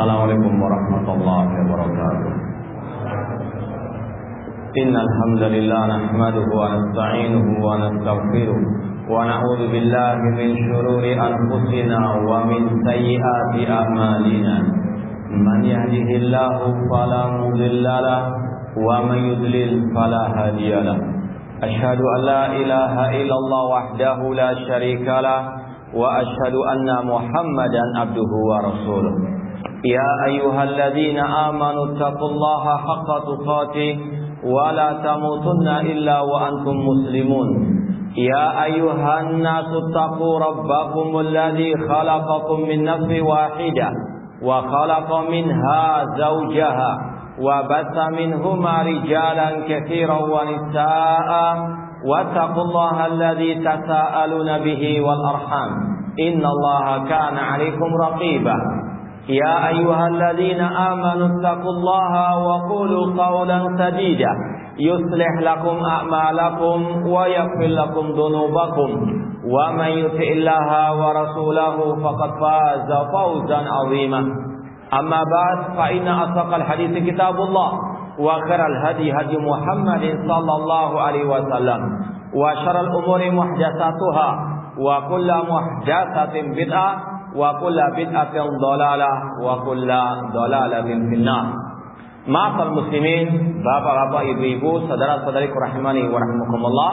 Assalamualaikum warahmatullahi wabarakatuh. Innal hamdalillah nahmaduhu wa nasta'inuhu wa nastaghfiruh wa na'udzu billahi min shururi anfusina wa min sayyiati a'malina. Man yahdihillahu fala mudilla lahu wa man yudlil fala hadiya lahu. Asyhadu an la ilaha illallah wahdahu la syarika lahu wa asyhadu anna Muhammadan abduhu wa rasuluh. Ya ayyuhalladzina amanu taqullaha haqqa tuqatih wa la tamutunna illa wa antum muslimun. Ya ayyuhan nasu taqu rabbakumul ladzi khalaqakum min nafsin wahidah wa khalaqa minha zawjaha wa batha minhuma rijalan katsiran wa nisaa'a wattaqullaha alladzi tasaaluna bihi wal arham innallaha kana 'alaikum raqiba. Ya ayyuhalladzina amanu taqullaha wa qulu qawlan sadida yuslih lakum a'malakum wa yaghfir lakum dhunubakum wa man yuti'illaha wa rasulahu faqad faza fawzan 'azima. Amma ba'd, fa inna asdaqal hadithi kitabullah wa khairal hadi hadi Muhammadin sallallahu alaihi wasallam wa syarrul umuri muhdatsatuha wa kullu muhdatsatin bid'ah wa kullu bid'atin dhalalah wa kullu dhalalatin finnar. Ma'asal muslimin, bapak-bapak, ibu-ibu, saudara-saudariku rahimani wa rahimakumullah.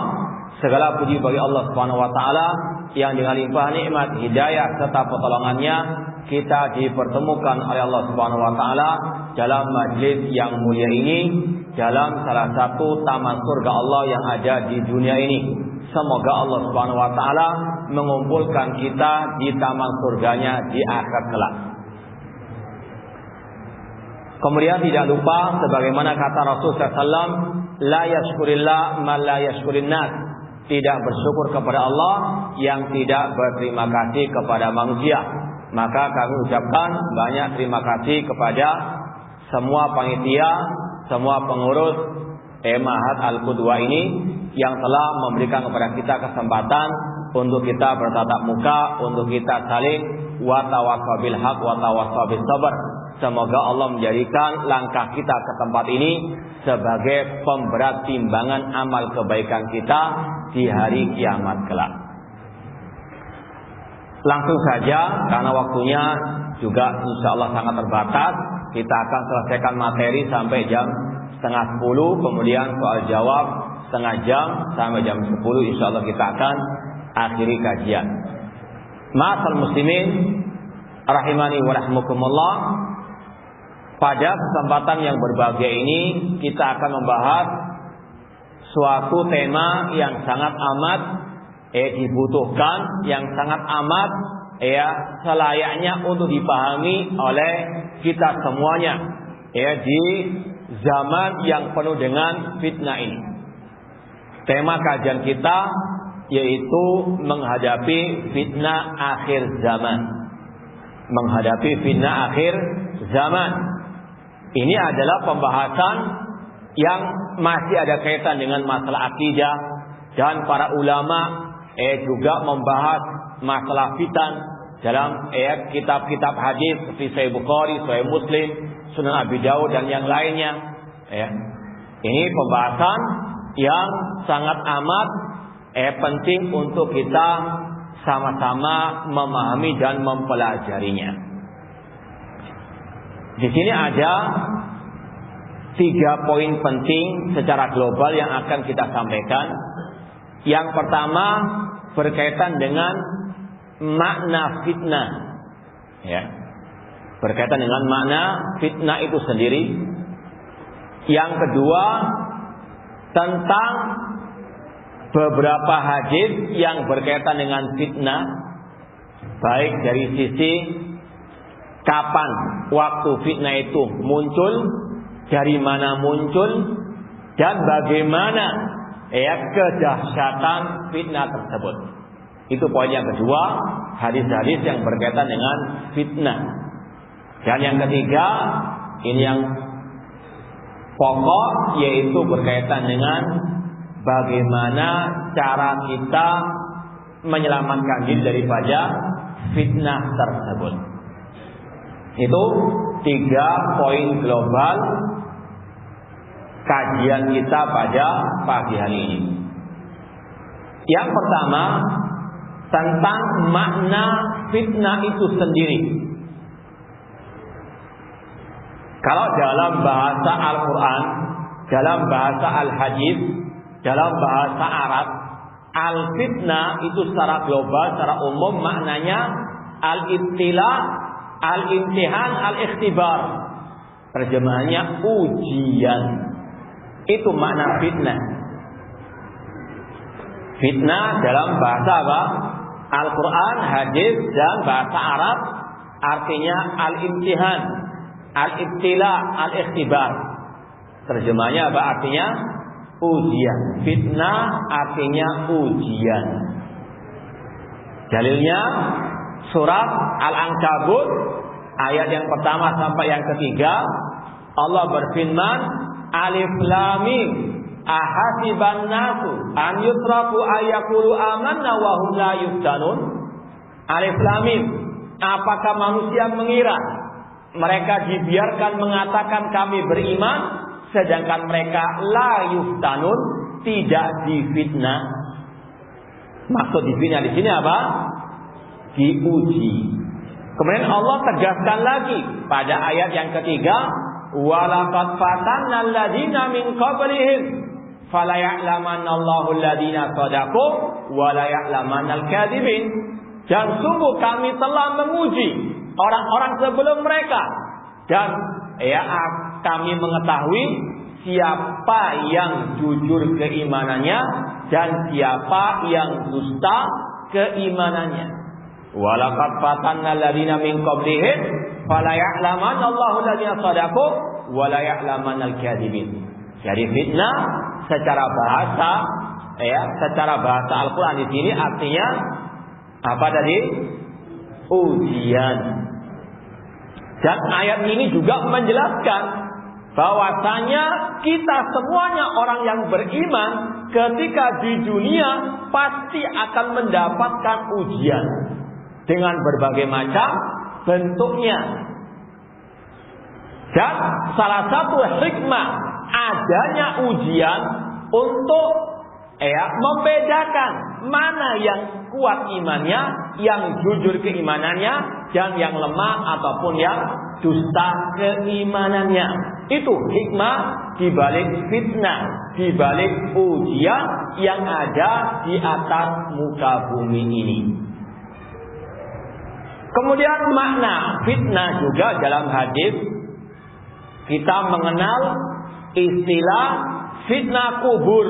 Segala puji bagi Allah Subhanahu wa taala yang dengan limpah nikmat, hidayah serta pertolongannya kita dipertemukan oleh Allah Subhanahu wa taala dalam majlis yang mulia ini, dalam salah satu taman surga Allah yang ada di dunia ini. Semoga Allah Subhanahu wa taala mengumpulkan kita di taman surganya di akhir kelak. Kemudian tidak lupa sebagaimana kata Rasul SAW, la yashkurillah man la yashkurin nas. Tidak bersyukur kepada Allah yang tidak berterima kasih kepada manusia. Maka kami ucapkan banyak terima kasih kepada semua panitia, semua pengurus Ma'had Al-Qudwah ini yang telah memberikan kepada kita kesempatan untuk kita bertatap muka, untuk kita saling wa tawassaw bil haq wa tawassaw bis sabr. Semoga Allah menjadikan langkah kita ke tempat ini sebagai pemberat timbangan amal kebaikan kita di hari kiamat kelak. Langsung saja, karena waktunya juga insyaallah sangat terbatas, kita akan selesaikan materi sampai jam 9:30, kemudian soal jawab setengah jam sampai jam 10, insyaallah kita akan akhiri kajian. Ma'asal muslimin rahimani wa rahimakumullah. Pada kesempatan yang berbahagia ini kita akan membahas suatu tema yang sangat amat dibutuhkan, yang sangat amat selayaknya untuk dipahami oleh kita semuanya di zaman yang penuh dengan fitnah ini. Tema kajian kita yaitu menghadapi fitnah akhir zaman. Menghadapi fitnah akhir zaman. Ini adalah pembahasan yang masih ada kaitan dengan masalah akidah, dan para ulama juga membahas masalah fitan dalam kitab-kitab hadis seperti Sahih Bukhari, Sahih Muslim, Sunan Abi Dawud dan yang lainnya. Ini pembahasan yang sangat amat penting untuk kita sama-sama memahami dan mempelajarinya. Di sini ada 3 poin penting secara global yang akan kita sampaikan. Yang pertama berkaitan dengan makna fitnah, berkaitan dengan makna fitnah itu sendiri. Yang kedua tentang beberapa hadis yang berkaitan dengan fitnah, baik dari sisi kapan waktu fitnah itu muncul, dari mana muncul, dan bagaimana kedahsyatan fitnah tersebut. Itu poin yang kedua, hadis-hadis yang berkaitan dengan fitnah. Dan yang ketiga, ini yang pokok, yaitu berkaitan dengan bagaimana cara kita menyelamatkan diri daripada fitnah tersebut. Itu 3 poin global kajian kita pada pagi hari ini. Yang pertama, tentang makna fitnah itu sendiri. Kalau dalam bahasa Al-Quran, dalam bahasa Al-Hadis, dalam bahasa Arab, al-fitnah itu secara global, secara umum maknanya al-ibtila, al-imtihan, al-ikhtibar. Terjemahannya ujian. Itu makna fitnah. Fitnah dalam bahasa apa? Al-Quran, hadis, dan bahasa Arab artinya al-imtihan, al-ibtila, al-ikhtibar. Terjemahnya apa artinya? Ujian. Fitnah artinya ujian. Dalilnya surat Al-Ankabut ayat yang pertama sampai yang ketiga. Allah berfirman, Alif Lam Mim, ahasiban nasu an yutraku ayyaqulu amanna wa hum la yuftanun. Alif Lam Mim, apakah manusia mengira mereka dibiarkan mengatakan kami beriman, sedangkan mereka la yuftanun, tidak difitnah. Maksud difitnah di sini apa? Diuji. Kemudian Allah tegaskan lagi pada ayat yang ketiga, walaqad fatanna alladziina min qablihim fala ya'lamanna Allahu alladziina shadaqu wa la ya'lamanna al-kadzibin. Dan sungguh kami telah menguji orang-orang sebelum mereka, dan kami mengetahui siapa yang jujur keimanannya dan siapa yang dusta keimanannya. Walaqad fatanna alladziina min qablihim fala ya'lamanna Allahu alladziina shadaqu wa la ya'lamanna al-kadzibin. Jadi fitnah secara bahasa secara bahasa Al-Qur'an di sini artinya apa tadi? Ujian. Dan ayat ini juga menjelaskan bahwasanya kita semuanya orang yang beriman ketika di dunia pasti akan mendapatkan ujian dengan berbagai macam bentuknya. Dan salah satu hikmah adanya ujian untuk membedakan mana yang kuat imannya, yang jujur keimanannya, dan yang lemah ataupun yang dusta keimanannya. Itu hikmah dibalik fitnah, dibalik ujian yang ada di atas muka bumi ini. Kemudian makna fitnah juga dalam hadis kita mengenal istilah fitnah kubur.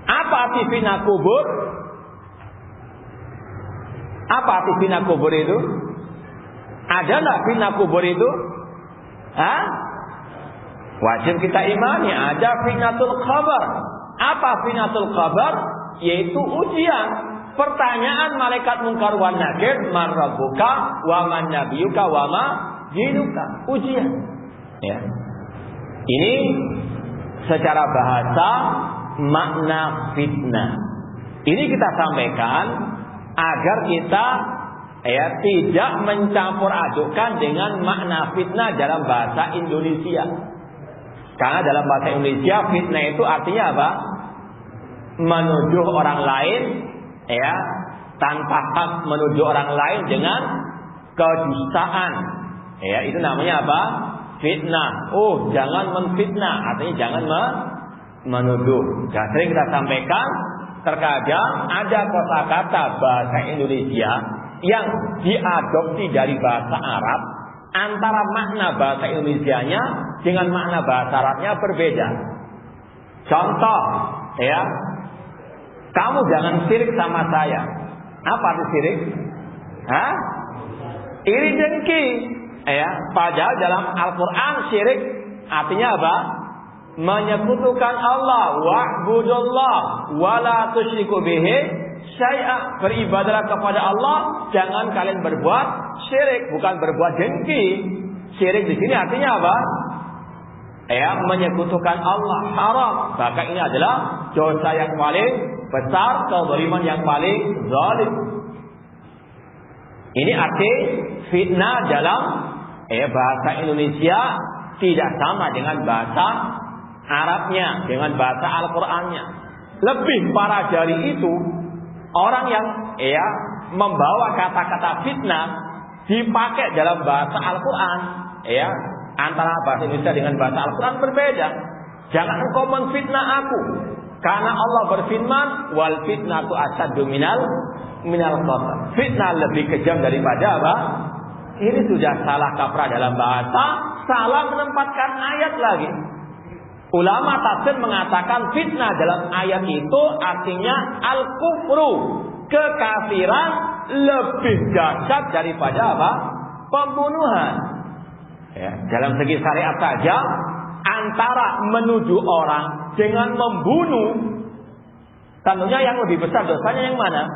Apa arti fitnah kubur? Apa arti fitnah kubur itu? Ada nggak fitnah kubur itu? Wajib kita imani. Ada fitnatul khabar. Apa fitnatul khabar? Yaitu ujian. Pertanyaan malaikat Munkar wan Nakir, man rabbuka wa man nabiyuka wa ma dinuka. Ujian. Ya. Ini secara bahasa makna fitnah. Ini kita sampaikan agar kita tidak mencampur adukkan dengan makna fitnah dalam bahasa Indonesia. Karena dalam bahasa Indonesia fitnah itu artinya apa? Menuduh orang lain tanpa hak, menuduh orang lain dengan kedustaan. Itu namanya apa? Fitnah. Oh, jangan menfitnah, artinya jangan menuduh. Dan sering kita sampaikan, terkadang ada kosakata bahasa Indonesia yang diadopsi dari bahasa Arab, antara makna bahasa Indonesianya dengan makna bahasa Arabnya berbeda. Contoh, kamu jangan sirik sama saya. Apa arti sirik? Iri dengki. Padahal dalam Al-Quran syirik artinya apa? Menyekutukan Allah. Wa'budullah wa la tusyriku bihi syai'a. Beribadahlah kepada Allah, jangan kalian berbuat syirik, bukan berbuat dengki. Syirik di sini artinya apa? Menyekutukan Allah, haram. Bahkan ini adalah dosa yang paling besar, kezaliman yang paling zalim. Ini arti fitnah dalam bahasa Indonesia tidak sama dengan bahasa Arabnya, dengan bahasa Al-Qur'annya. Lebih parah dari itu, orang yang membawa kata-kata fitnah dipakai dalam bahasa Al-Qur'an, antara bahasa Indonesia dengan bahasa Al-Qur'an berbeda. Jangan engkau menfitnah aku, karena Allah berfirman, wal fitnatu asyaddu minal qatl. Fitnah lebih kejam daripada apa? Ini sudah salah kaprah dalam bahasa, salah menempatkan ayat lagi. Ulama tafsir mengatakan fitnah dalam ayat itu artinya al-kufru, kekafiran lebih dahsyat daripada apa? Pembunuhan. Dalam segi syariat saja, antara menuduh orang dengan membunuh, tentunya yang lebih besar dosanya yang mana?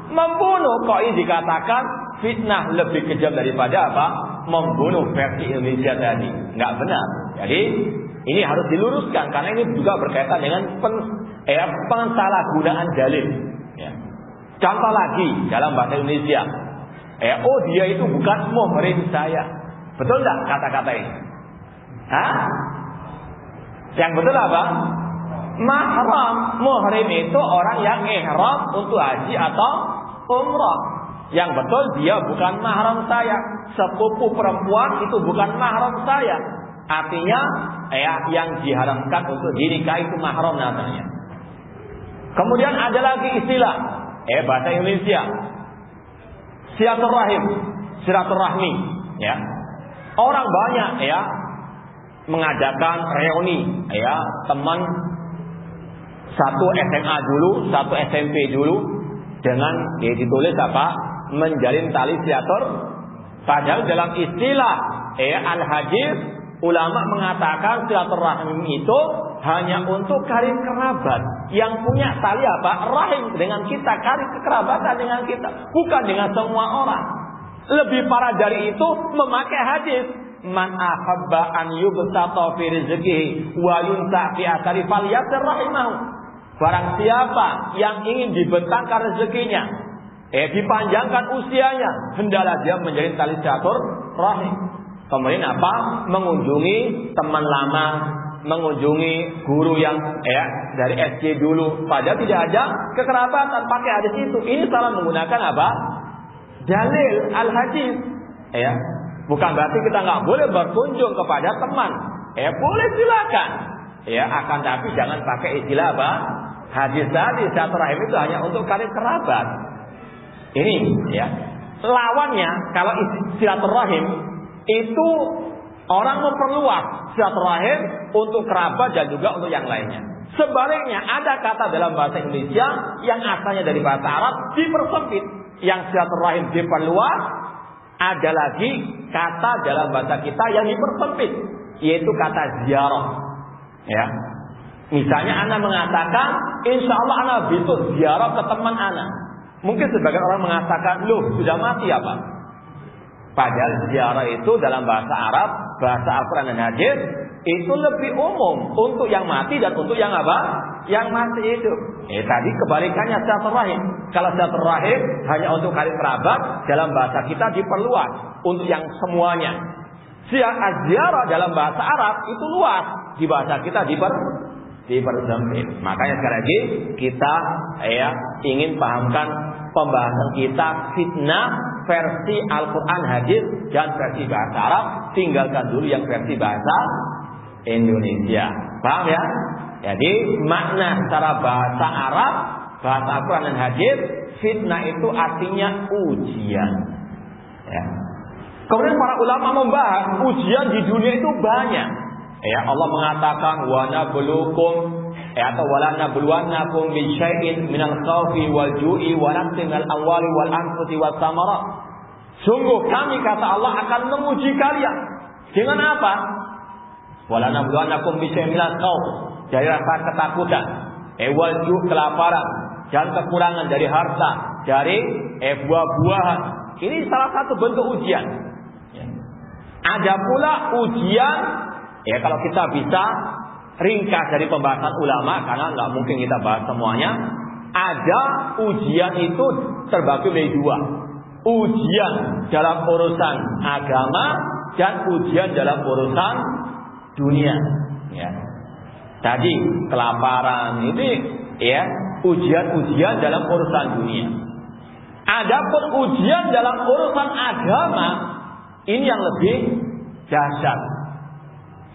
Membunuh. Kok ini dikatakan fitnah lebih kejam daripada apa? Membunuh versi Indonesia tadi. Nggak benar. Jadi ini harus diluruskan karena ini juga berkaitan dengan pensalahgunaan dalil. Contoh lagi dalam bahasa Indonesia, dia itu bukan muhrim saya. Betul nggak kata-kata ini? Yang betul apa? Mahram. Muhrim itu orang yang ihram untuk haji atau umrah. Yang betul dia bukan mahram saya. Sepupu perempuan itu bukan mahram saya. Artinya yang diharamkan untuk dinikahi itu mahram namanya. Kemudian ada lagi istilah bahasa Indonesia, silaturahmi. Orang banyak mengadakan reuni teman satu SMA dulu, satu SMP dulu dengan ditulis apa? Menjalin tali silatur. Padahal dalam istilah al-hadis ulama mengatakan silaturahim itu hanya untuk karib kerabat yang punya tali apa? Rahim dengan kita, karib kekerabatan dengan kita, bukan dengan semua orang. Lebih parah dari itu memakai hadis, man ahabba an yubsata fi rizqihi wa yunsa fi athari falyasir rahimahu. Barang siapa yang ingin dibentangkan rezekinya, dipanjangkan usianya, hendaklah dia menjalin tali silaturahim. Kemudian apa? Mengunjungi teman lama, mengunjungi guru yang dari SD dulu, padahal tidak ada kekerabatan, pakai hadis itu. Ini salah menggunakan apa? Dalil al-hadis. Bukan berarti kita nggak boleh berkunjung kepada teman. Boleh silakan. Akan tapi jangan pakai istilah apa? Hadis tadi silaturahim itu hanya untuk karib kerabat. Ini lawannya kalau silaturahim itu orang memperluas silaturahim untuk kerabat dan juga untuk yang lainnya. Sebaliknya ada kata dalam bahasa Indonesia yang asalnya dari bahasa Arab dipersempit, yang silaturahim diperluas. Ada lagi kata dalam bahasa kita yang dipersempit, yaitu kata ziarah. Misalnya Anda mengatakan, insya Allah Anda besok ziarah ke teman Anda. Mungkin sebagian orang mengatakan, loh sudah mati apa? Padahal ziarah itu dalam bahasa Arab, bahasa Al-Quran dan hadis itu lebih umum untuk yang mati dan untuk yang apa? Yang masih hidup. Tadi kebalikannya silaturahim. Kalau silaturahim hanya untuk karib kerabat, dalam bahasa kita diperluas untuk yang semuanya. Ziarah dalam bahasa Arab itu luas, di bahasa kita dipersempit. Makanya sekali lagi kita ingin pahamkan pembahasan kita fitnah versi Al-Quran hadis dan versi bahasa Arab. Tinggalkan dulu yang versi bahasa Indonesia. Paham ya? Jadi makna secara bahasa Arab, bahasa Al-Quran dan hadis, fitnah itu artinya ujian. Kemudian para ulama membahas ujian di dunia itu banyak. Allah mengatakan wa nabluukum atau wala nabluwannakum bi syai'in minal khaufi wal ju'i wa naqsin minal amwali wal anfusi was samarat. Sungguh kami kata Allah akan menguji kalian dengan apa? Wala nabluwannakum bi syai'in minal khauf, dari rasa ketakutan, wal ju' kelaparan, dan kekurangan dari harta, dari buah-buahan. Ini salah satu bentuk ujian. Ada pula ujian, kalau kita bisa ringkas dari pembahasan ulama, karena nggak mungkin kita bahas semuanya. Ada ujian itu terbagi menjadi dua. ujian dalam urusan agama dan ujian dalam urusan dunia. Ya. Tadi kelaparan itu ya ujian-ujian dalam urusan dunia. Adapun ujian dalam urusan agama ini yang lebih dahsyat.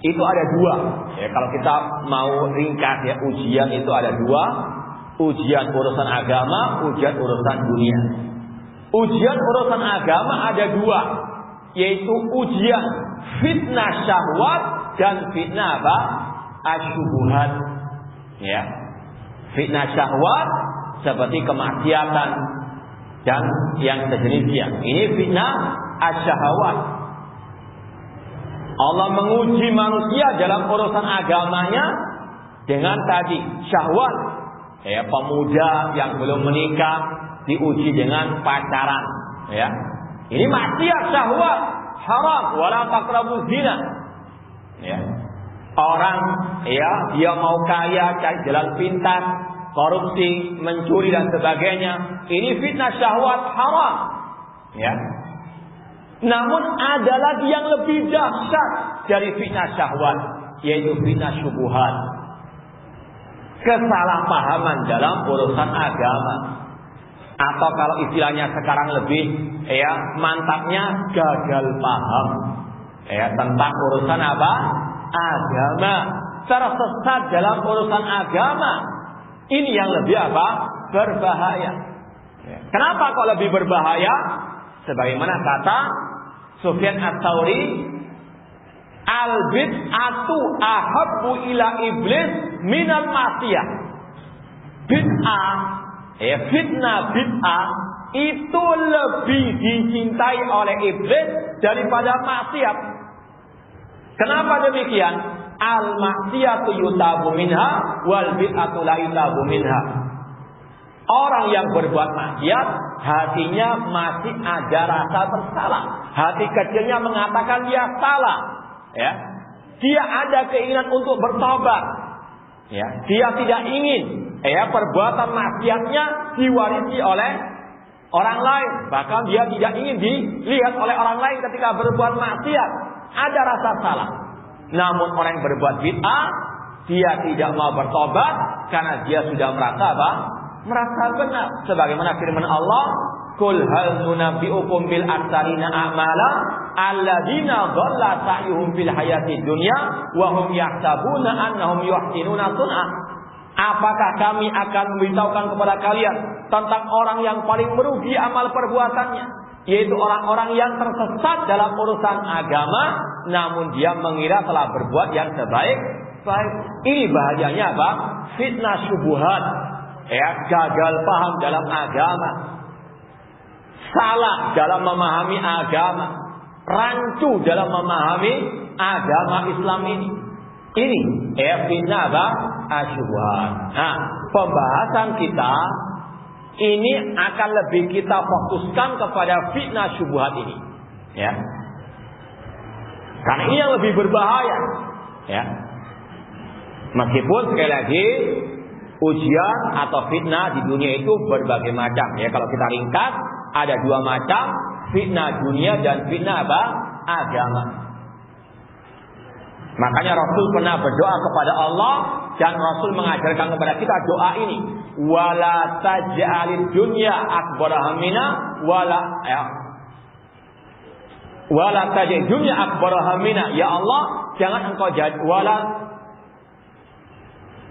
Itu ada dua. Ya, kalau kita mau ringkas ya, ujian itu ada dua. Ujian urusan agama, ujian urusan dunia. Ujian urusan agama ada dua, yaitu ujian fitnah syahwat dan fitnah apa? Asyubuhat. Ya. Fitnah syahwat seperti kemaksiatan dan yang sejenisnya. Ini fitnah asyahwat. Allah menguji manusia dalam urusan agamanya dengan tadi syahwat. Ya, pemuda yang belum menikah diuji dengan pacaran. Ya, ini maksiat syahwat, haram. Wala taqrabuz zina. Ya, orang ya dia mau kaya, cari jalan pintas, korupsi, mencuri dan sebagainya. Ini fitnah syahwat, haram. Ya. Namun ada lagi yang lebih dahsyat dari fitnah syahwat, yaitu fitnah syubuhat. Kesalahpahaman dalam urusan agama. Atau kalau istilahnya sekarang lebih ya mantapnya gagal paham. Ya, tentang urusan apa? Agama. Tersesat dalam urusan agama. Ini yang lebih apa? Berbahaya. Ya. Kenapa kok lebih berbahaya? Sebagaimana kata Sufyan Ats-Tsauri, al-bid'atu ahabbu ila iblis minal ma'siyah. Bid'ah, fitnah bid'ah itu lebih dicintai oleh iblis daripada maksiat. Kenapa demikian? Al-ma'siyatu yutabu minha wal bid'atu la yutabu minha. Orang yang berbuat maksiat, hatinya masih ada rasa bersalah. Hati kecilnya mengatakan dia salah. Ya, dia ada keinginan untuk bertobat. Ya, dia tidak ingin perbuatan maksiatnya diwarisi oleh orang lain. Bahkan dia tidak ingin dilihat oleh orang lain ketika berbuat maksiat. Ada rasa salah. Namun orang yang berbuat bid'ah, dia tidak mau bertobat karena dia sudah merasa apa? Merasa benar. Sebagaimana firman Allah, "Qul hal nunabbi'ukum bil aktsarina a'mala alladzina dhalla sa'yuhum fil hayatid dunya wa hum yahsabuna annahum yuhsinuna sun'a." Apakah kami akan memberitahukan kepada kalian tentang orang yang paling merugi amal perbuatannya, yaitu orang-orang yang tersesat dalam urusan agama, namun dia mengira telah berbuat yang sebaik-baik. Ini bahayanya apa? Fitnah syubhat. Ya, gagal paham dalam agama, salah dalam memahami agama, rancu dalam memahami agama Islam ini. Ini fitnah apa? Asyubhat. Nah, pembahasan kita ini akan lebih kita fokuskan kepada fitnah syubhat ini. Ya. Karena ini yang lebih berbahaya. Ya. Meskipun sekali lagi ujian atau fitnah di dunia itu berbagai macam. Ya, kalau kita ringkas ada dua macam, fitnah dunia dan fitnah apa? Agama. Makanya Rasul pernah berdoa kepada Allah dan Rasul mengajarkan kepada kita doa ini. Wala taj'alid dunya akbar hammina wala taj'al dunya akbar hammina. Ya Allah, jangan engkau jadi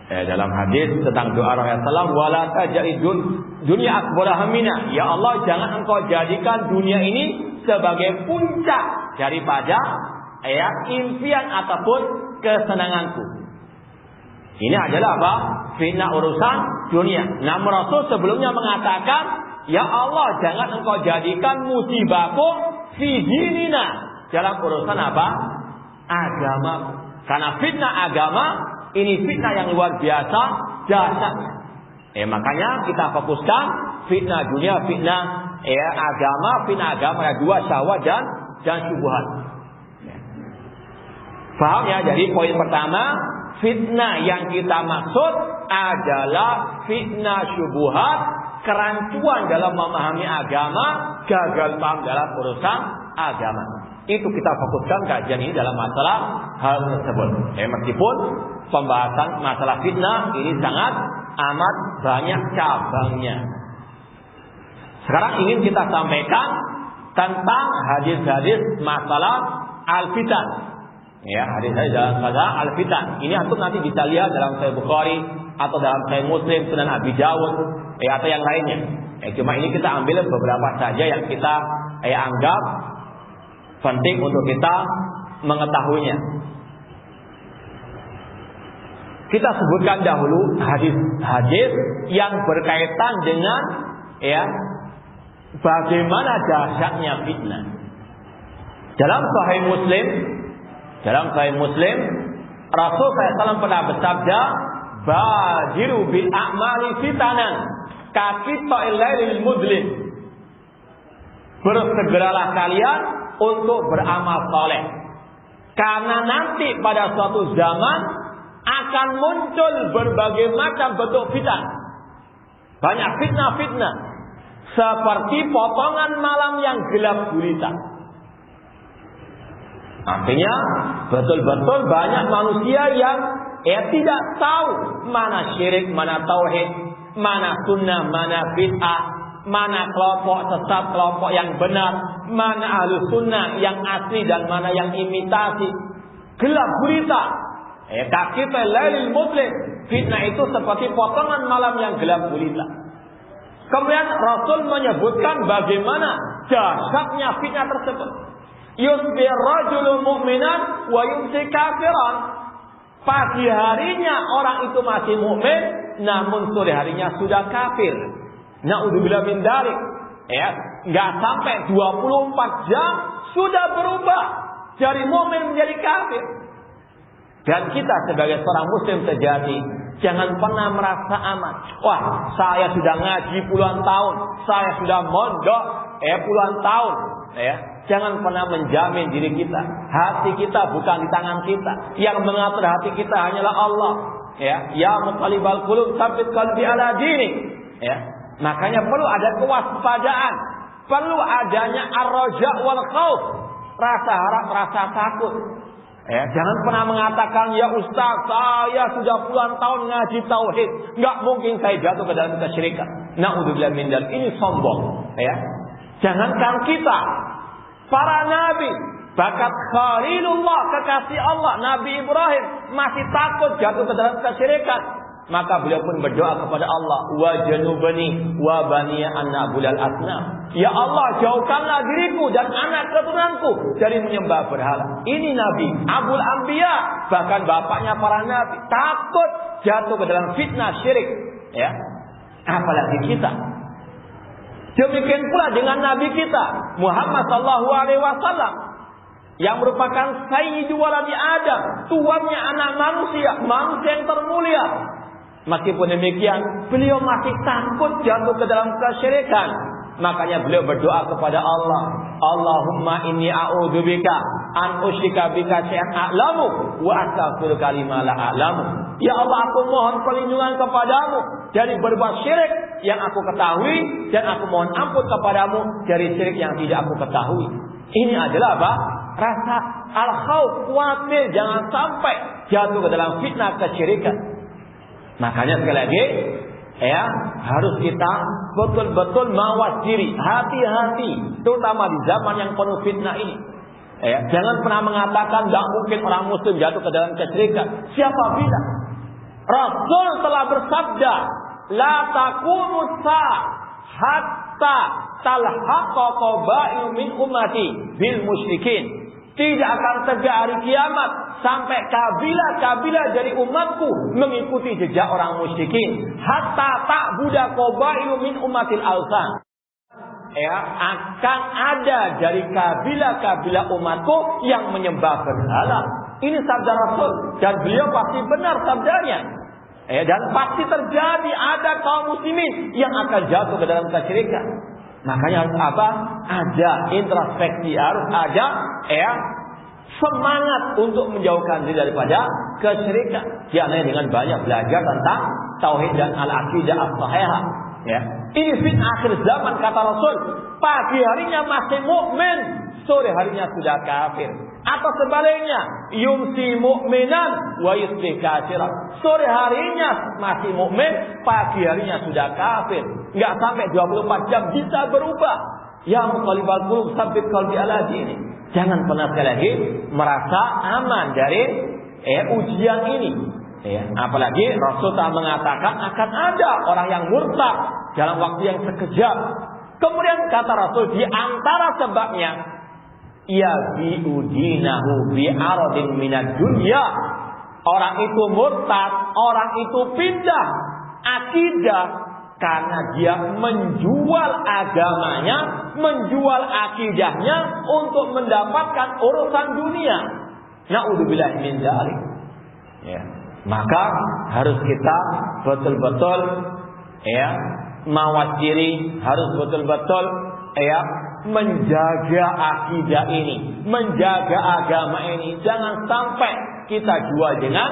dalam hadis tentang doa Rasulullah, wala taj'alid dunya akbar hammina. Ya Allah, jangan engkau jadikan dunia ini sebagai puncak daripada impian ataupun kesenanganku. Ini adalah apa? Fitnah urusan dunia. Namun Rasul sebelumnya mengatakan, ya Allah, jangan engkau jadikan musibahku fi dinina, dalam urusan apa? Agama. Karena fitnah agama ini fitnah yang luar biasa dahsyatnya. Makanya kita fokuskan fitnah dunia, fitnah agama. Fitnah agama ada dua, syahwat dan syubhat. Paham ya? Jadi poin pertama, fitnah yang kita maksud adalah fitnah syubhat, kerancuan dalam memahami agama, gagal paham dalam urusan agama. Itu kita fokuskan kajian ini dalam masalah hal tersebut. Meskipun pembahasan masalah fitnah ini sangat amat banyak cabangnya. Sekarang ingin kita sampaikan tentang hadis-hadis masalah al-fitan. Ya, hadis-hadis dalam masalah al-fitan. Ini antum nanti bisa lihat dalam Sahih Bukhari atau dalam Sahih Muslim, Sunan Abi Dawud, atau yang lainnya. Cuma ini kita ambil beberapa saja yang kita anggap penting untuk kita mengetahuinya. Kita sebutkan dahulu hadis-hadis yang berkaitan dengan bagaimana dahsyatnya fitnah. Dalam Sahih Muslim, Rasul SAW pernah bersabda, "Badiru bil a'mali fitanan, kaqita'il lailil mudlim." Bersegeralah kalian untuk beramal saleh, karena nanti pada suatu zaman akan muncul berbagai macam bentuk fitnah. Banyak fitnah seperti potongan malam yang gelap gulita. Artinya betul-betul banyak manusia yang tidak tahu mana syirik, mana tauhid, mana sunnah, mana bid'ah, mana kelompok sesat, kelompok yang benar, mana ahlu sunnah yang asli dan mana yang imitasi. Gelap gulita. Kaqita'il lailil mudlim. Fitnah itu seperti potongan malam yang gelap gulita. Kemudian Rasul menyebutkan bagaimana dahsyatnya fitnah tersebut. Yusbih rajulun mu'minan wa yumsi kafiran. Pagi harinya orang itu masih mukmin, namun sore harinya sudah kafir. Na'udzubillah min dzalik. Enggak sampai 24 jam sudah berubah dari mukmin menjadi kafir. Dan kita sebagai seorang muslim sejati, jangan pernah merasa aman. Wah, saya sudah ngaji puluhan tahun, saya sudah mondok puluhan tahun. Jangan pernah menjamin diri kita. Hati kita bukan di tangan kita. Yang mengatur hati kita hanyalah Allah. Ya muqallibal qulub, tsabbit qalbi ala dinik. Makanya perlu ada kewaspadaan, perlu adanya ar-raja wal khauf, rasa harap, rasa takut. Jangan pernah mengatakan, ya Ustaz, saya sudah puluhan tahun ngaji tauhid, nggak mungkin saya jatuh ke dalam kesyirikan. Na'udzubillah min dzalik. Ini sombong. Jangankan kita, para nabi, bahkan Khalilullah, kekasih Allah, Nabi Ibrahim masih takut jatuh ke dalam kesyirikan. Maka beliau pun berdoa kepada Allah, wa janubani wa baniya an na'budal asnam. Ya Allah, jauhkanlah diriku dan anak keturunanku dari menyembah berhala. Ini Nabi Abul Anbiya, bahkan bapaknya para nabi, takut jatuh ke dalam fitnah syirik. Apalagi kita. Demikian pula dengan Nabi kita Muhammad sallallahu alaihi wasallam, yang merupakan sayyidu waladi Adam, tuannya anak manusia, manusia yang termulia. Meskipun demikian, beliau masih takut jatuh ke dalam kesyirikan. Makanya beliau berdoa kepada Allah, Allahumma inni a'udzubika an usyrika bika syai'an a'lamu wa astaghfiruka lima la a'lamu. Ya Allah, aku mohon perlindungan kepadamu dari berbuat syirik yang aku ketahui, dan aku mohon ampun kepadamu dari syirik yang tidak aku ketahui. Ini adalah apa? Rasa al-khauf, khawatir jangan sampai jatuh ke dalam fitnah kesyirikan. Makanya sekali lagi, harus kita betul-betul mawas diri, hati-hati, terutama di zaman yang penuh fitnah ini. Jangan pernah mengatakan tidak mungkin orang muslim jatuh ke dalam kesyirikan. Siapa bilang? Rasul telah bersabda, la taqumu sa'ah hatta talhaqa qaba'il min ummati bil musyrikin. Tidak akan tegak hari kiamat sampai kabilah-kabilah dari umatku mengikuti jejak orang musyrikin. Hatta ta'buda qabailu min ummatil awsan. Akan ada dari kabilah-kabilah umatku yang menyembah berhala. Ini sabda Rasul, dan beliau pasti benar sabdanya. Dan pasti terjadi ada kaum muslimin yang akan jatuh ke dalam kesyirikan. Makanya harus apa? Ada introspeksi, harus ada semangat untuk menjauhkan diri daripada kesyirikan. Diantaranya dengan banyak belajar tentang tauhid dan al-aqidah as-sahihah. Ini fitnah akhir zaman kata Rasul. Pagi harinya masih mukmin, sore harinya sudah kafir. Atau sebaliknya, yumsi mu'minan wa yusbih kafiran. Sore harinya masih mukmin, pagi harinya sudah kafir. Enggak sampai 24 jam bisa berubah. Ya muqallibal qulub tsabbit qalbi ala dinik. Jangan pernah sekali lagi merasa aman dari ujian ini. Apalagi Rasul telah mengatakan akan ada orang yang murtad dalam waktu yang sekejap. Kemudian kata Rasul, di antara sebabnya bi'udinahu bi'aradin minad dunya. Orang itu murtad, orang itu pindah akidah karena dia menjual agamanya, menjual akidahnya untuk mendapatkan urusan dunia. Na'udzubillahi min dzalik. Maka harus kita betul-betul mawas diri, harus betul-betul menjaga akidah ini, menjaga agama ini. Jangan sampai kita jual dengan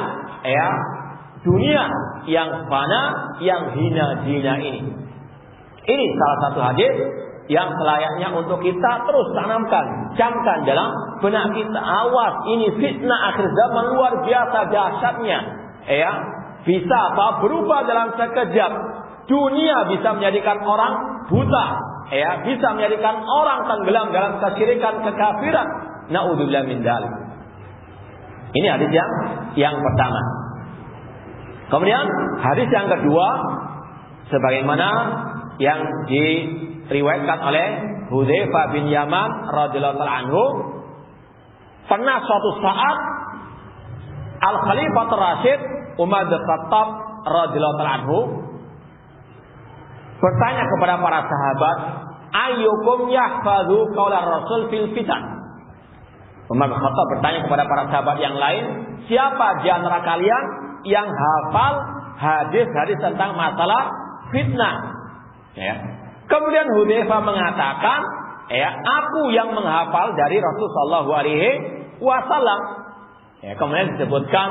dunia yang fana, yang hina-hina ini. Ini salah satu hadis yang selayaknya untuk kita terus tanamkan, camkan dalam benak kita. Awas, ini fitnah akhir zaman luar biasa dahsyatnya. Bisa berubah dalam sekejap. Dunia bisa menjadikan orang buta, bisa menjadikan orang tenggelam dalam kesyirikan, kekafiran. Na'udzubillah min dzalik. Ini hadis yang pertama. Kemudian hadis yang kedua, sebagaimana yang diriwayatkan oleh Hudzaifah bin Yaman radhiyallahu anhu, pernah suatu saat Al-Khalifah Rasyid Umar bin Khattab radhiyallahu anhu bertanya kepada para sahabat, ayyukum yahfazu qaula Rasul fil fitan. Umar bin Khattab bertanya kepada para sahabat yang lain, siapa di antara kalian yang hafal hadis-hadis tentang masalah fitnah? Kemudian Hudzaifah mengatakan, aku yang menghafal dari Rasulullah SAW. Kemudian disebutkan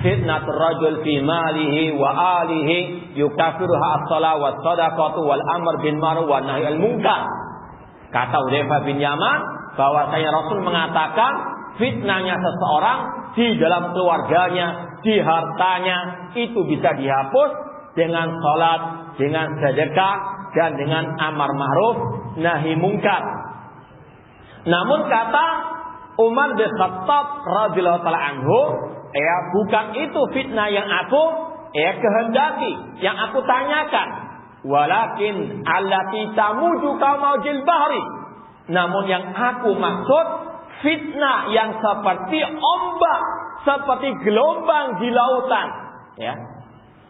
fitnatur rajul fi malihi wa alihi yukafiruha as-shalah was shadaqatu wal amr bin ma'ruf wa nahy al munkar. Kata Hudzaifah bin Yaman bahwasanya Rasul mengatakan fitnahnya seseorang di dalam keluarganya, di hartanya itu bisa dihapus dengan salat, dengan sedekah dan dengan amar ma'ruf nahi munkar. Namun kata Umar bin Khattab radhiyallahu ta'ala anhu, bukan itu fitnah yang aku kehendaki, yang aku tanyakan. Walakin allati tamuju kamaujil bahri. Namun yang aku maksud fitnah yang seperti ombak, seperti gelombang di lautan.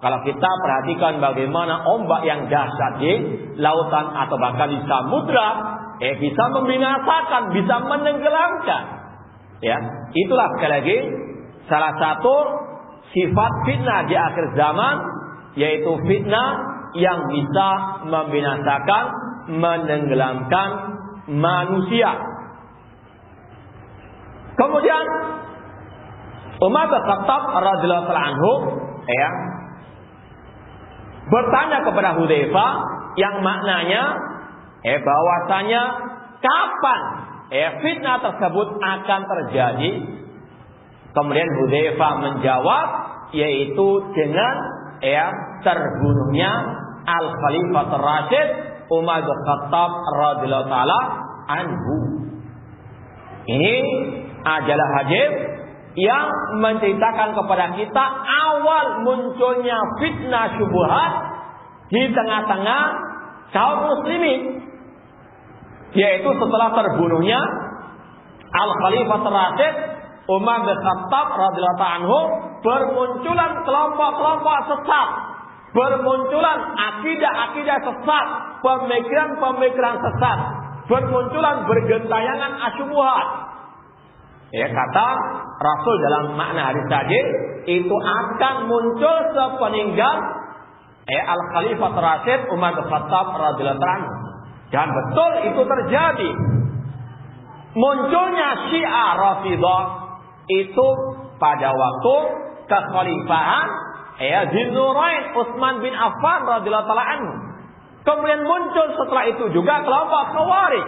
Kalau kita perhatikan bagaimana ombak yang dahsyat di lautan atau bahkan di samudra, bisa membinasakan, bisa menenggelamkan. Itulah sekali lagi salah satu sifat fitnah di akhir zaman, yaitu fitnah yang bisa membinasakan, menenggelamkan manusia. Kemudian Umar bin Khattab radhiyallahu anhu bertanya kepada Hudzaifah yang maknanya bahwasanya kapan fitnah tersebut akan terjadi. Kemudian Hudzaifah menjawab, yaitu dengan terbunuhnya Al-Khalifah Rasyid Umar bin Khattab radhiyallahu taala anhu. Ini adalah hadis yang menceritakan kepada kita awal munculnya fitnah syubhat di tengah-tengah kaum muslimin, yaitu setelah terbunuhnya Al-Khalifah Rasyid Umar bin Khattab radhiyallahu anhu, bermunculan kelompok-kelompok sesat, bermunculan akidah-akidah sesat, pemikiran-pemikiran sesat, bermunculan bergentayangan asyubhat. Kata Rasul dalam makna hadis tadi, itu akan muncul sepeninggal Al-Khalifah Rasyid Umar bin Khattab radhiyallahu anhu. Dan betul itu terjadi. Munculnya Syiah Rafidhah itu pada waktu kekhalifahan Dzun Nurain Utsman bin Affan radhiyallahu anhu. Kemudian muncul setelah itu juga kelompok Khawarij.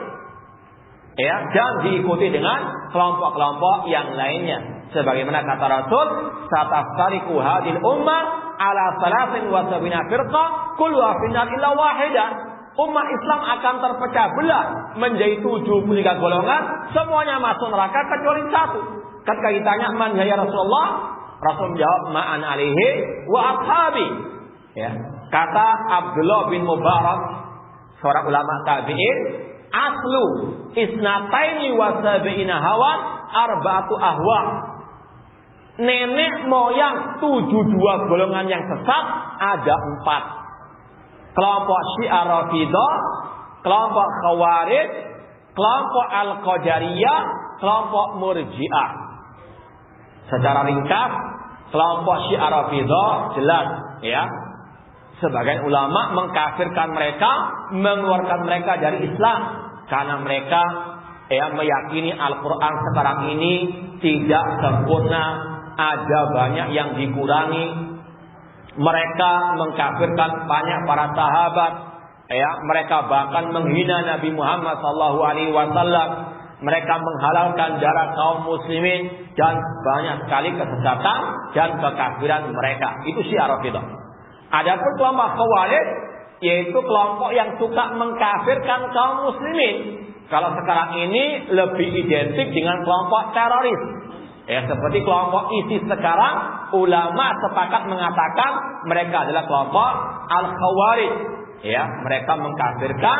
Ya, dan diikuti dengan kelompok-kelompok yang lainnya. Sebagaimana kata Rasul, "Sataftariqu hadhil ummah ala 73 firqah, kulluha finnar illa wahidah." Umat Islam akan terpecah belah menjadi 73 golongan, semuanya masuk neraka kecuali satu. Ketika ditanya, "Man ya Rasulullah?" Rasul menjawab, "Ma'an alaihi wa ashabi." Ya. Kata Abdullah bin Mubarak, seorang ulama tabi'in, "Aslu isnataini wa sab'ina hawan arba'atu ahwa." Nenek moyang 72 golongan yang sesat ada 4. Kelompok Syiah Rafidah, kelompok Khawarij, kelompok Al-Qadariyah, kelompok Murji'ah. Secara ringkas, kelompok Syiah Rafidah jelas, ya. Sebagian ulama mengkafirkan mereka, mengeluarkan mereka dari Islam karena mereka meyakini Al-Quran sekarang ini tidak sempurna, ada banyak yang dikurangi. Mereka mengkafirkan banyak para sahabat, mereka bahkan menghina Nabi Muhammad SAW. Mereka menghalalkan darah kaum muslimin dan banyak sekali kesesatan dan kekafiran mereka. Itu Syiah Rafidah. Adapun kelompok Khawarij, yaitu kelompok yang suka mengkafirkan kaum muslimin. Kalau sekarang ini lebih identik dengan kelompok teroris. Seperti kelompok ISIS sekarang, ulama sepakat mengatakan mereka adalah kelompok Al-Khawarij. Mereka mengkafirkan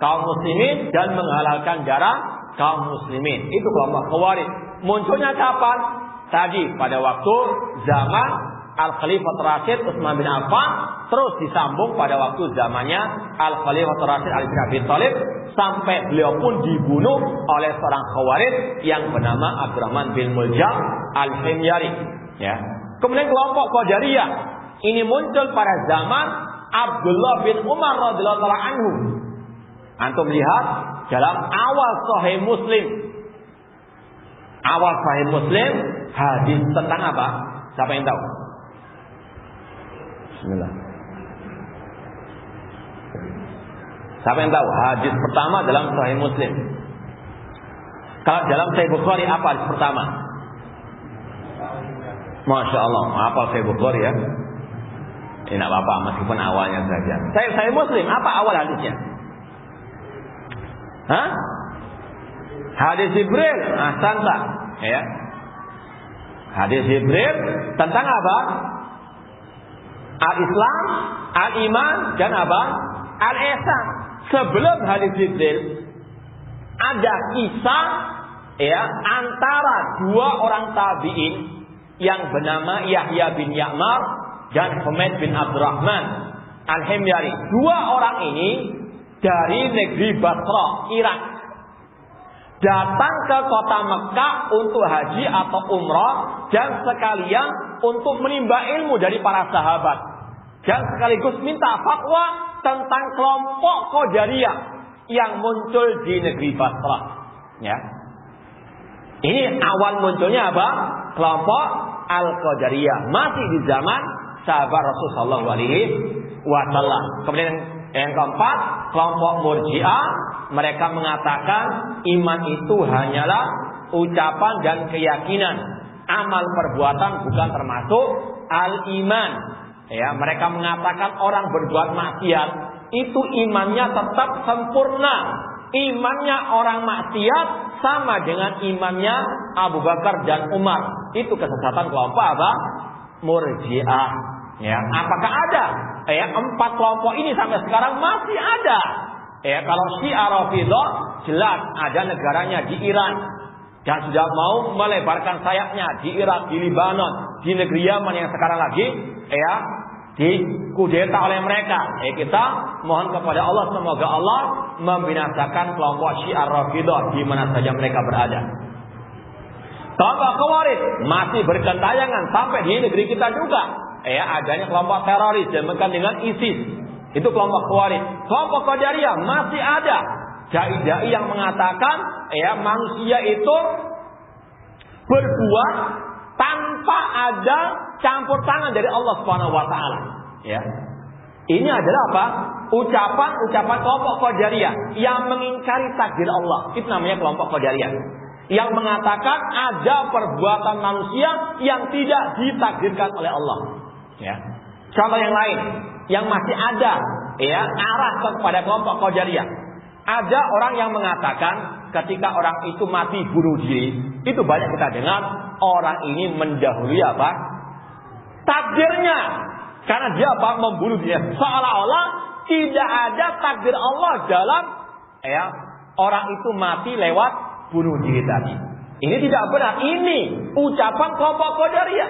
kaum muslimin dan menghalalkan darah kaum muslimin. Itu kelompok Khawarij. Munculnya kapan? Tadi pada waktu zaman Al-Khalifah Rasyid Utsman bin Affan, terus disambung pada waktu zamannya Al-Khalifah Rasyid Ali bin Abi Thalib, sampai beliau pun dibunuh oleh seorang Khawarij yang bernama Abdurrahman bin Muljam Al-Himyari. Kemudian kelompok Qadariyah ini muncul pada zaman Abdullah bin Umar radhiyallahu anhu. Antum lihat dalam awal Sahih Muslim. Awal Sahih Muslim hadis tentang apa? Siapa yang tahu? Bismillah. Siapa yang tahu? Hadis pertama dalam Sahih Muslim. Kalau dalam Sahih Bukhari apa hadis pertama? Masya Allah, apa Sahih Bukhari ya? Ini tidak apa-apa, meskipun awalnya saja. Sahih Muslim, apa awal hadisnya? Hadis Jibril, santa, ya. Hadis Jibril tentang apa? Al-Islam, Al-Iman, dan apa? Al-Ihsan. Sebelum hadis Jibril ada kisah antara dua orang tabi'in yang bernama Yahya bin Ya'mar dan Humaid bin Abdurrahman Al-Himyari. Dua orang ini dari negeri Basra, Irak, datang ke kota Mekah untuk haji atau umrah dan sekalian untuk menimba ilmu dari para sahabat dan sekaligus minta fatwa tentang kelompok Qadariyah yang muncul di negeri Basra. Ini awal munculnya apa? Kelompok Al-Qadariyah masih di zaman sahabat Rasulullah SAW. Kemudian yang keempat, kelompok Murji'ah, mereka mengatakan iman itu hanyalah ucapan dan keyakinan. Amal perbuatan bukan termasuk al-iman. Mereka mengatakan orang berbuat maksiat itu imannya tetap sempurna. Imannya orang maksiat sama dengan imannya Abu Bakar dan Umar. Itu kesesatan kelompok apa? Murji'ah. Apakah ada? 4 kelompok ini sampai sekarang masih ada. Kalau Syiah Rafidah jelas ada negaranya di Iran dan sudah mau melebarkan sayapnya di Irak, di Libanon, di negeri Yaman yang sekarang lagi dikudeta oleh mereka. Kita mohon kepada Allah semoga Allah membinasakan kelompok Syiah Rafidah di mana saja mereka berada. Kelompok Khawarij masih bergentayangan sampai di negeri kita juga. Adanya kelompok teroris demikian dengan ISIS. Itu kelompok Khawarij. Kelompok Qadariyah masih ada. Dai-dai yang mengatakan manusia itu berbuat tanpa ada campur tangan dari Allah Subhanahu wa taala. Ini adalah apa? Ucapan kelompok Qadariyah yang mengingkari takdir Allah. Itu namanya kelompok Qadariyah. Yang mengatakan ada perbuatan manusia yang tidak ditakdirkan oleh Allah. Ya. Contoh yang lain yang masih ada, ya, arah kepada kelompok Qadariyah. Ada orang yang mengatakan ketika orang itu mati bunuh diri, itu banyak kita dengar orang ini mendahului apa? Takdirnya. Karena dia apa? Membunuh dia. Seolah-olah tidak ada takdir Allah dalam, ya, orang itu mati lewat bunuh diri tadi. Ini tidak benar. Ini ucapan kelompok Qadariyah.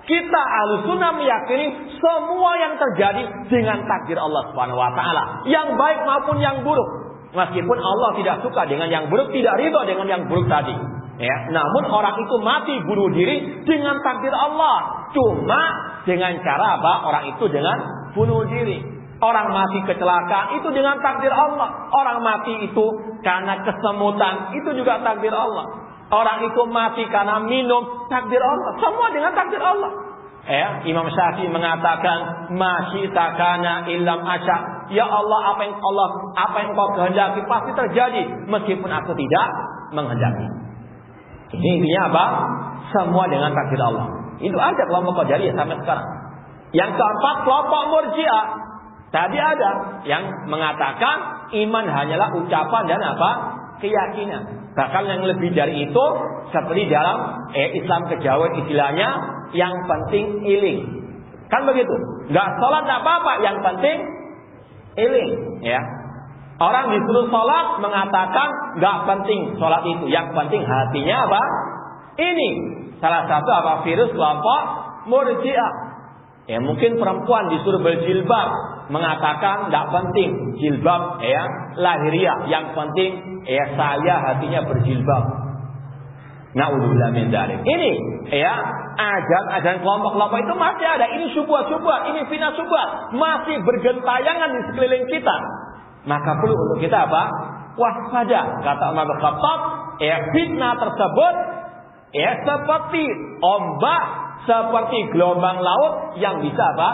Kita Ahlussunnah meyakini semua yang terjadi dengan takdir Allah Subhanahu wa taala, yang baik maupun yang buruk. Meskipun Allah tidak suka dengan yang buruk, tidak ridho dengan yang buruk tadi. Ya, namun orang itu mati bunuh diri dengan takdir Allah. Cuma dengan cara apa? Orang itu dengan bunuh diri. Orang mati kecelakaan itu dengan takdir Allah. Orang mati itu karena kesemutan itu juga takdir Allah. Orang itu mati karena minum, takdir Allah. Semua dengan takdir Allah. Ya, Imam Syafi'i mengatakan, "Masyita kana illam asya." Ya Allah, apa yang Kau kehendaki pasti terjadi meskipun aku tidak menghendaki. Ini intinya apa? Semua dengan takdir Allah. Itu ada kelompok Qadariyah sampai sekarang. Yang keempat, kelompok Murji'ah. Tadi ada yang mengatakan iman hanyalah ucapan dan apa? Keyakinan. Bahkan yang lebih dari itu, seperti dalam Islam kejawen istilahnya, yang penting iling. Kan begitu? Gak sholat gak apa-apa, yang penting iling. Ya. Orang disuruh sholat mengatakan gak penting sholat itu, yang penting hatinya apa? Ini salah satu apa? Virus kelompok Murji'ah. Ya, mungkin perempuan disuruh berjilbab mengatakan gak penting jilbab, ya, lahiriah, yang penting ya saya hatinya berjilbab. Na'udzubillah min dzalik. Ini ya ajaran kelompok-kelompok itu masih ada. Ini syubhat-syubhat, ini fitnah syubhat, masih bergentayangan di sekeliling kita. Maka perlu untuk kita apa? Waspada. Kata Umar bin Khattab, fitnah tersebut seperti ombak, seperti gelombang laut yang bisa apa?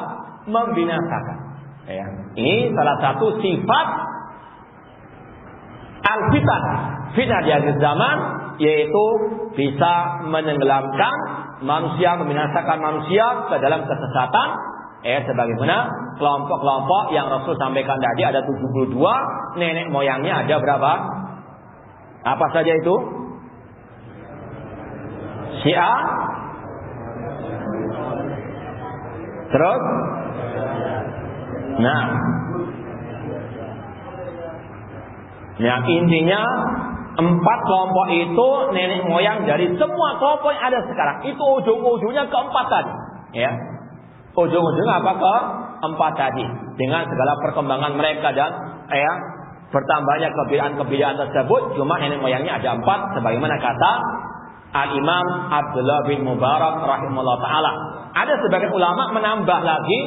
Membinasakan. Ya. Ini salah satu sifat al-fitan, fitnah di akhir zaman, yaitu bisa menenggelamkan manusia, membinasakan manusia ke dalam kesesatan. Sebagaimana kelompok-kelompok yang Rasul sampaikan tadi, ada 72, nenek moyangnya ada berapa? Apa saja itu? Syiah, terus, nah, ya intinya 4 kelompok itu nenek moyang dari semua kelompok yang ada sekarang. Itu ujung-ujungnya keempat tadi, ya. Ujung-ujungnya apa? Keempat tadi. Dengan segala perkembangan mereka dan bertambahnya kebidaan-kebidaan tersebut, cuma nenek moyangnya ada 4, sebagaimana kata Al-Imam Abdullah bin Mubarak rahimahullah ta'ala. Ada sebagian ulama menambah lagi,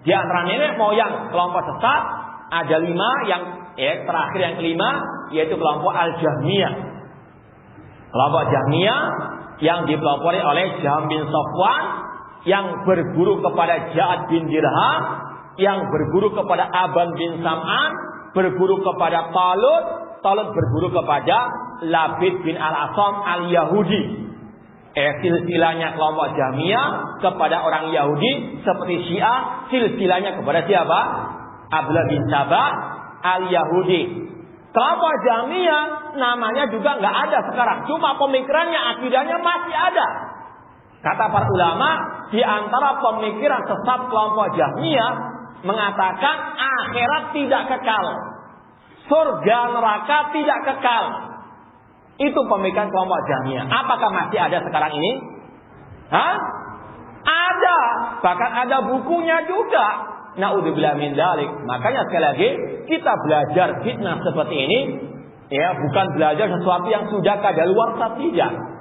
di antara nenek moyang kelompok sesat ada 5 yang terakhir, yang kelima, yaitu kelompok Al-Jahmiyah. Kelompok Jahmiyah yang dipelopori oleh Jahm bin Safwan, yang berguru kepada Ja'ad bin Dirham, yang berguru kepada Aban bin Sam'an, berguru kepada Talut berguru kepada Labid bin Al-Asam al-Yahudi. Silsilahnya kelompok Jahmiyah kepada orang Yahudi seperti Syiah, silsilahnya kepada siapa? Abdullah bin Sabah al-Yahudi. Kelompok Jahmiyah namanya juga nggak ada sekarang, cuma pemikirannya, akidahnya masih ada. Kata para ulama, di antara pemikiran sesat kelompok Jahmiyah mengatakan akhirat tidak kekal, surga neraka tidak kekal. Itu pemikiran kelompok Jahmiyah. Apakah masih ada sekarang ini? Ada, bahkan ada bukunya juga. Na'udzubillah min dzalik. Makanya sekali lagi kita belajar fitnah seperti ini, bukan belajar sesuatu yang sudah kadaluarsa, tidak.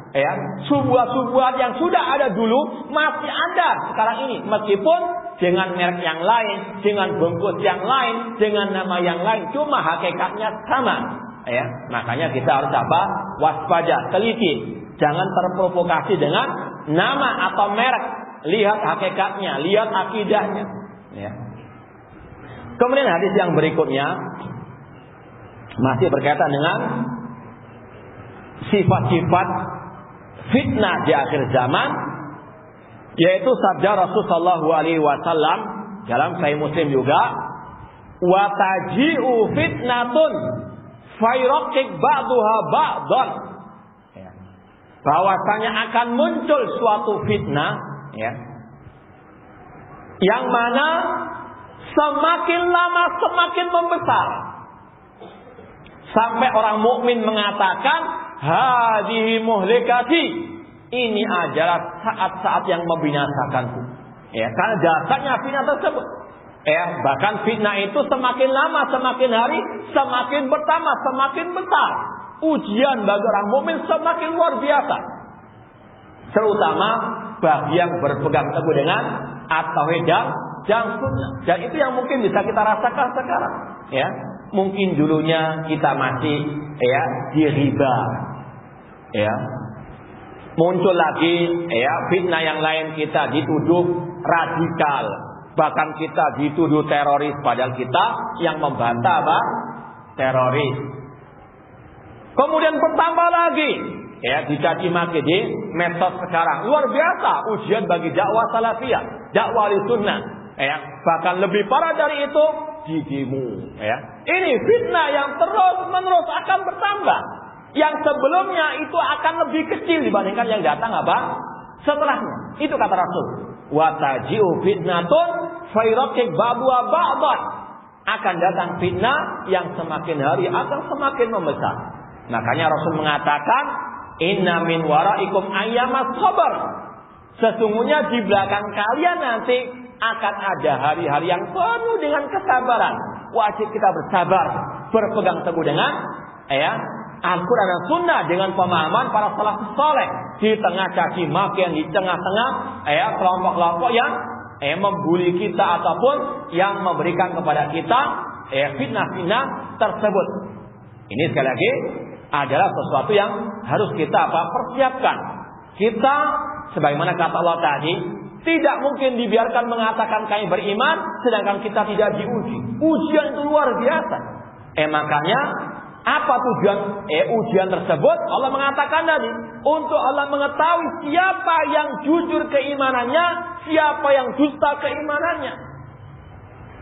Subuhat-subuhat yang sudah ada dulu masih ada sekarang ini, meskipun dengan merek yang lain, dengan bungkus yang lain, dengan nama yang lain, cuma hakikatnya sama. Makanya kita harus apa? Waspada, teliti, jangan terprovokasi dengan nama atau merek. Lihat hakikatnya, lihat akidahnya. Kemudian hadis yang berikutnya masih berkaitan dengan sifat-sifat fitnah di akhir zaman, yaitu sabda Rasulullah SAW dalam Sahih Muslim juga, wa taji'u fitnatun fayraqiq ba'daha ba'dan, bahwasanya akan muncul suatu fitnah, yang mana semakin lama semakin membesar, sampai orang mukmin mengatakan hadhihi muhlikati, ini adalah saat-saat yang membinasakanku. Karena dasarnya fitnah tersebut. Bahkan fitnah itu semakin lama, semakin hari, semakin bertambah, semakin besar. Ujian bagi orang mukmin semakin luar biasa. Terutama bagi yang berpegang teguh dengan at-tauhid dan sunnah. Dan itu yang mungkin bisa kita rasakan sekarang. Mungkin dulunya kita masih di riba. Muncul lagi fitnah yang lain, kita dituduh radikal, bahkan kita dituduh teroris, padahal kita yang membantah teroris. Kemudian bertambah lagi dicaci maki di medsos sekarang, luar biasa ujian bagi dakwah salafiyah, dakwah sunnah. Bahkan lebih parah dari itu di demo. Ini fitnah yang terus menerus akan bertambah. Yang sebelumnya itu akan lebih kecil dibandingkan yang datang setelahnya. Itu kata Rasul. Wa taji'u fitnatun fayraqiq ba'daha ba'dan. Akan datang fitnah yang semakin hari akan semakin membesar. Makanya Rasul mengatakan, inna min waraikum ayyamas sabar. Sesungguhnya di belakang kalian nanti akan ada hari-hari yang penuh dengan kesabaran. Wajib kita bersabar, berpegang teguh dengan Al-Quran dan Sunnah, dengan pemahaman para salafus saleh, di tengah caci maki, di tengah-tengah kelompok-kelompok yang membuli kita ataupun yang memberikan kepada kita fitnah-fitnah tersebut. Ini sekali lagi adalah sesuatu yang harus kita persiapkan. Kita sebagaimana kata Allah tadi, tidak mungkin dibiarkan mengatakan kami beriman sedangkan kita tidak diuji. Ujian itu luar biasa. Makanya apa tujuan ujian tersebut? Allah mengatakan tadi, untuk Allah mengetahui siapa yang jujur keimanannya, siapa yang dusta keimanannya.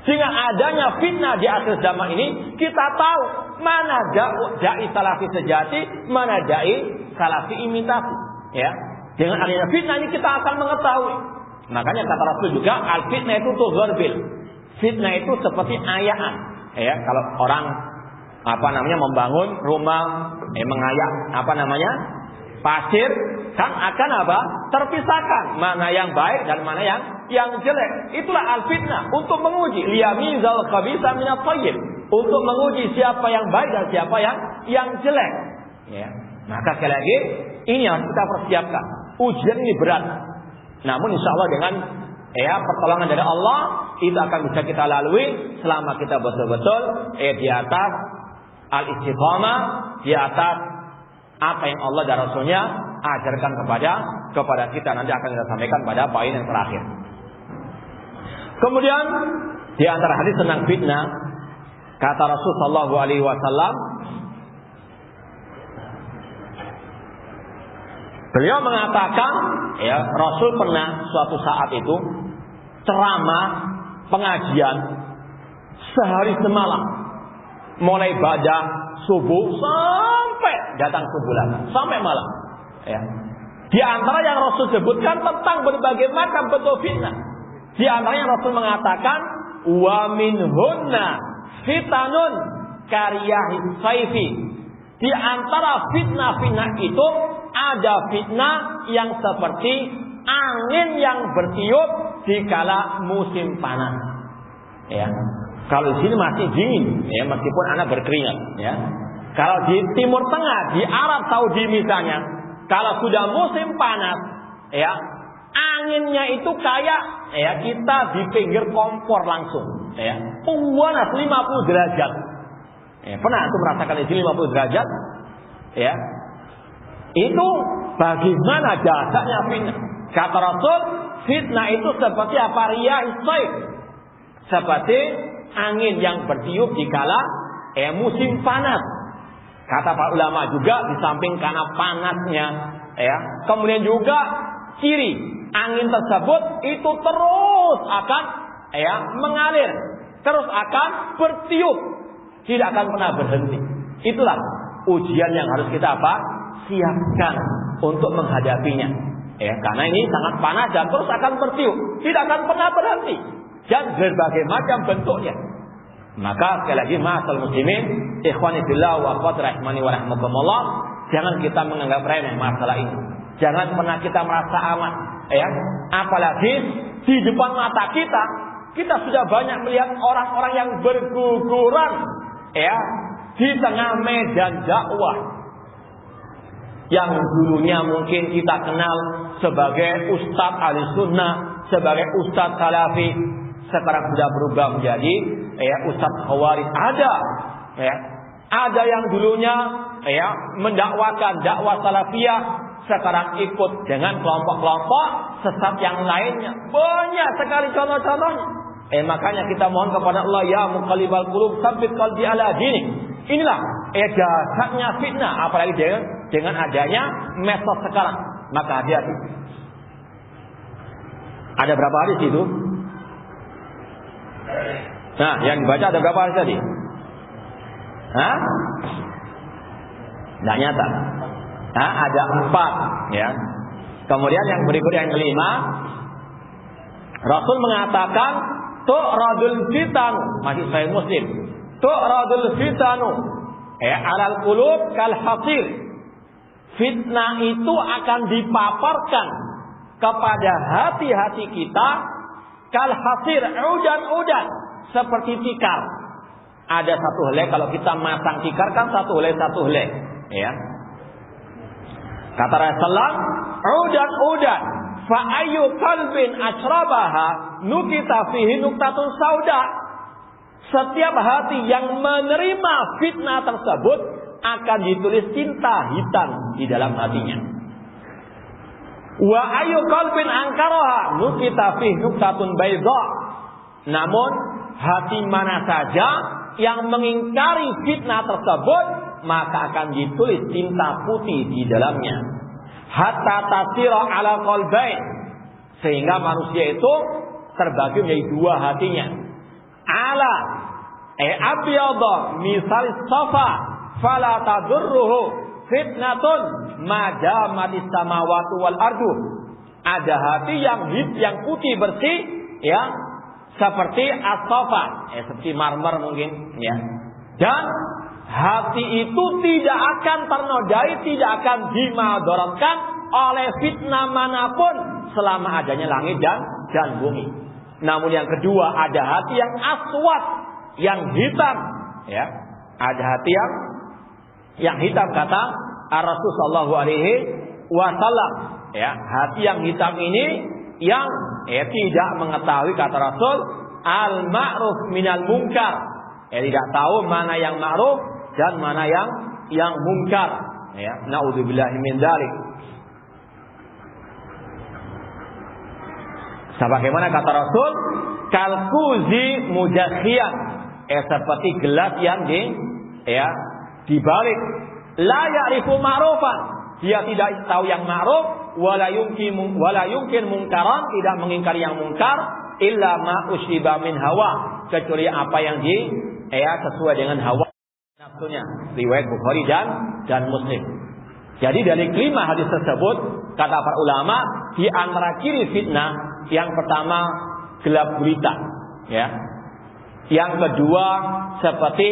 Sehingga adanya fitnah di akhir zaman ini, kita tahu mana dai salafi sejati, mana dai salafi imitasi. Dengan adanya fitnah ini kita akan mengetahui. Makanya kata Rasul juga, al fitnah itu tughorbil. Fitnah itu seperti ayaan. Kalau orang membangun rumah, mengayak pasir, kan akan terpisahkan mana yang baik dan mana yang jelek. Itulah al-fitnah, untuk menguji liyamizal khabitha minat thayyib, untuk menguji siapa yang baik dan siapa yang jelek. Maka sekali lagi ini harus kita persiapkan. Ujian ini berat, namun insya Allah dengan pertolongan dari Allah itu akan bisa kita lalui selama kita betul-betul di atas al-istiqamah, di atas apa yang Allah dan Rasulnya ajarkan kepada kita. Nanti akan kita sampaikan pada poin yang terakhir. Kemudian di antara hadis tentang fitnah, kata Rasul sallallahu alaihi wasallam, beliau mengatakan, Rasul pernah suatu saat itu ceramah pengajian sehari semalam, mulai ibadah subuh sampai datang ke bulan, sampai malam. Di antara yang Rasul sebutkan tentang berbagai macam bentuk fitnah. Di antara yang Rasul mengatakan, wa minhunna fitanun karyahis saifi. Di antara fitnah-fitnah itu ada fitnah yang seperti angin yang bertiup di kala musim panas. Kalau di sini masih dingin, meskipun anak berkeringat. Kalau di Timur Tengah, di Arab Saudi misalnya, kalau sudah musim panas, anginnya itu kayak kita di pinggir kompor langsung, panas 50 derajat. Pernah tuh merasakan di sini 50 derajat? Itu bagaimana dasarnya fitnah? Kata Rasul, fitnah itu seperti apa? Riyah saif, seperti angin yang bertiup dikala musim panas. Kata para ulama juga di samping karena panasnya, kemudian juga ciri angin tersebut itu terus akan mengalir, terus akan bertiup, tidak akan pernah berhenti. Itulah ujian yang harus kita siapkan untuk menghadapinya. Karena ini sangat panas dan terus akan bertiup, tidak akan pernah berhenti dan berbagai macam bentuknya. Maka sekali lagi ma'asal muslimin, ikhwani fillah wa akhwati rahimani wa rahmatullah, jangan kita menganggap remeh masalah ini. Jangan pernah kita merasa aman, apalagi di depan mata kita sudah banyak melihat orang-orang yang berguguran di tengah medan dakwah. Yang dulunya mungkin kita kenal sebagai ustadz ahli sunnah, sebagai ustadz salafi, sekarang sudah berubah menjadi ustadz khawarij. Ada yang dulunya mendakwakan dakwah salafiyah, sekarang ikut dengan kelompok-kelompok sesat yang lainnya. Banyak sekali contoh-contohnya. Makanya kita mohon kepada Allah, ya muqallibal qulub tsabbit qalbi ala dinik. Inilah dahsyatnya fitnah, apalagi dengan adanya medsos sekarang. Maka hati-hati. Ada berapa hadis itu? Nah, yang dibaca ada berapa hadis tadi? Nggak nyata. Ada 4, ya. Kemudian yang berikut yang kelima, Rasul mengatakan tu'radul fitan, masih Sahih Muslim. Tu'radul fitanu alal qulub kal hasir. Fitnah itu akan dipaparkan kepada hati-hati kita kal hasir, udan-udan, seperti tikar. Ada satu helai, kalau kita masang tikar kan satu helai, ya. Kata Rasulullah, udan-udan, fa ayyu qalbin asrabaha nukita fihi nuktatun sauda. Setiap hati yang menerima fitnah tersebut akan ditulis tinta hitam di dalam hatinya. Wa ayyu qalbin ankaraha nukita fihi nuktatun bayda. Namun hati mana saja yang mengingkari fitnah tersebut, maka akan ditulis tinta putih di dalamnya. Hatta tasira ala qalbain, sehingga manusia itu terbagi menjadi 2 hatinya. Ala abyadha misal safa fala tadurruhu fitnatun madamatis samawati wal ardu. Ada hati yang putih bersih, ya, seperti as-safa, seperti marmer mungkin, ya. Dan hati itu tidak akan ternodai, tidak akan dimudaratkan oleh fitnah manapun selama adanya langit dan bumi. Namun yang kedua, ada hati yang aswad, yang hitam, ya. Ada hati yang hitam, kata Rasul sallallahu alaihi wasallam, ya. Hati yang hitam ini yang tidak mengetahui, kata Rasul, al-ma'ruf minal munkar. Tidak tahu mana yang ma'ruf dan mana yang munkar, ya. Naudzubillahi min dzalik. Sebagaimana kata Rasul, kalkuzi mujakhiyan, seperti gelas yang dibalik. La ya'rifu ma'rufan, dia tidak tahu yang ma'ruf, wala yumkin mungkaran, tidak mengingkari yang mungkar, illa ma usyiba min hawa, kecuali apa yang sesuai dengan hawa nafsunya. Riwayat Bukhari dan Muslim. Jadi dari kelima hadis tersebut, kata para ulama, di antara ciri fitnah, yang pertama gelap gulita, ya. Yang kedua seperti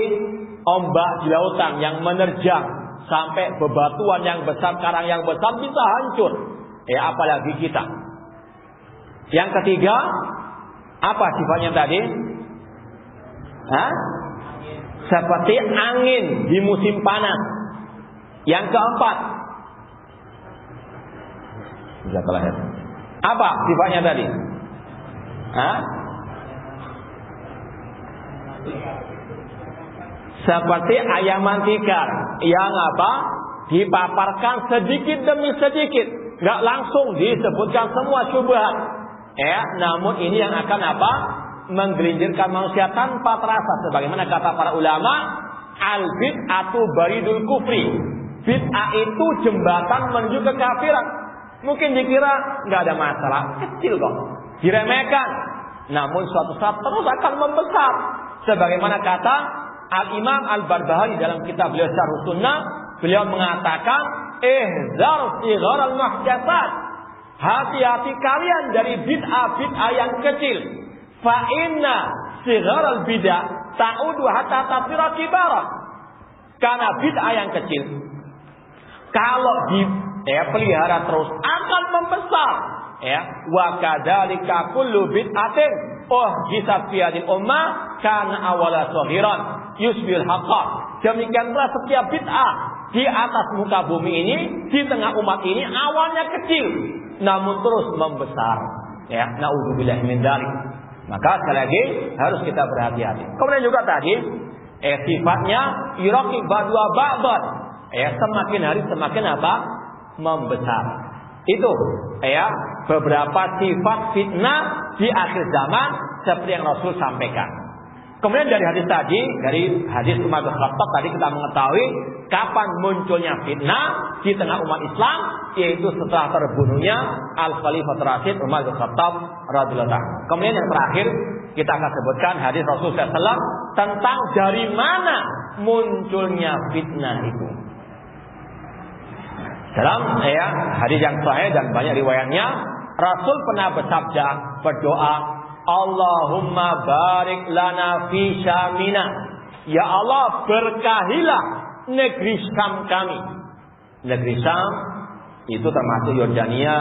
ombak di lautan yang menerjang sampai bebatuan yang besar, karang yang besar bisa hancur, ya, apalagi kita. Yang ketiga, apa sifatnya tadi? Seperti angin di musim panas. Yang keempat, apa sifatnya tadi? Seperti ayaman tikar yang dipaparkan sedikit demi sedikit, nggak langsung disebutkan semua syubhat, namun ini yang akan menggelincirkan manusia tanpa terasa. Sebagaimana kata para ulama, al-bid'atu baridul kufri. Bid'ah itu jembatan menuju kekafiran. Mungkin dikira nggak ada masalah, kecil kok, diremehkan. Namun suatu saat terus akan membesar. Sebagaimana kata Al-Imam Al-Barbahari dalam kitab beliau Syarh Sunnah, beliau mengatakan, ihzar sighar al-muhdatsat. Hati-hati kalian dari bid'ah-bid'ah yang kecil. Fa inna sighar al-bid'ah ta'udu hatta tasira kibara. Karena bid'ah yang kecil, kalau pelihara terus akan membesar. Wa kadzalika kullu bid'atin hisab fi hadil ummah kana awala sahiran yusbil haqqa. Demikianlah setiap bid'ah di atas muka bumi ini, di tengah umat ini awalnya kecil namun terus membesar. Naudzubillah min dzalik. Maka sekali lagi harus kita berhati-hati. Kemudian juga tadi sifatnya yuraqi ba'dha ba'dhan. Semakin hari semakin apa? Membesar. Itu beberapa sifat fitnah di akhir zaman seperti yang Rasul sampaikan. Kemudian dari hadis tadi, dari hadis Umar bin Khattab tadi kita mengetahui kapan munculnya fitnah di tengah umat Islam, yaitu setelah terbunuhnya Al-Khalifah Rasyid Umar bin Khattab radhiyallahu anhu. Kemudian yang terakhir kita akan sebutkan hadis Rasul SAW tentang dari mana munculnya fitnah itu. Dalam hadis yang sahih dan banyak riwayatnya, Rasul pernah bersabda, berdoa, Allahumma barik lana fi Syamina. Ya Allah, berkahilah negeri Syam kami. Negeri Syam itu termasuk Yordania,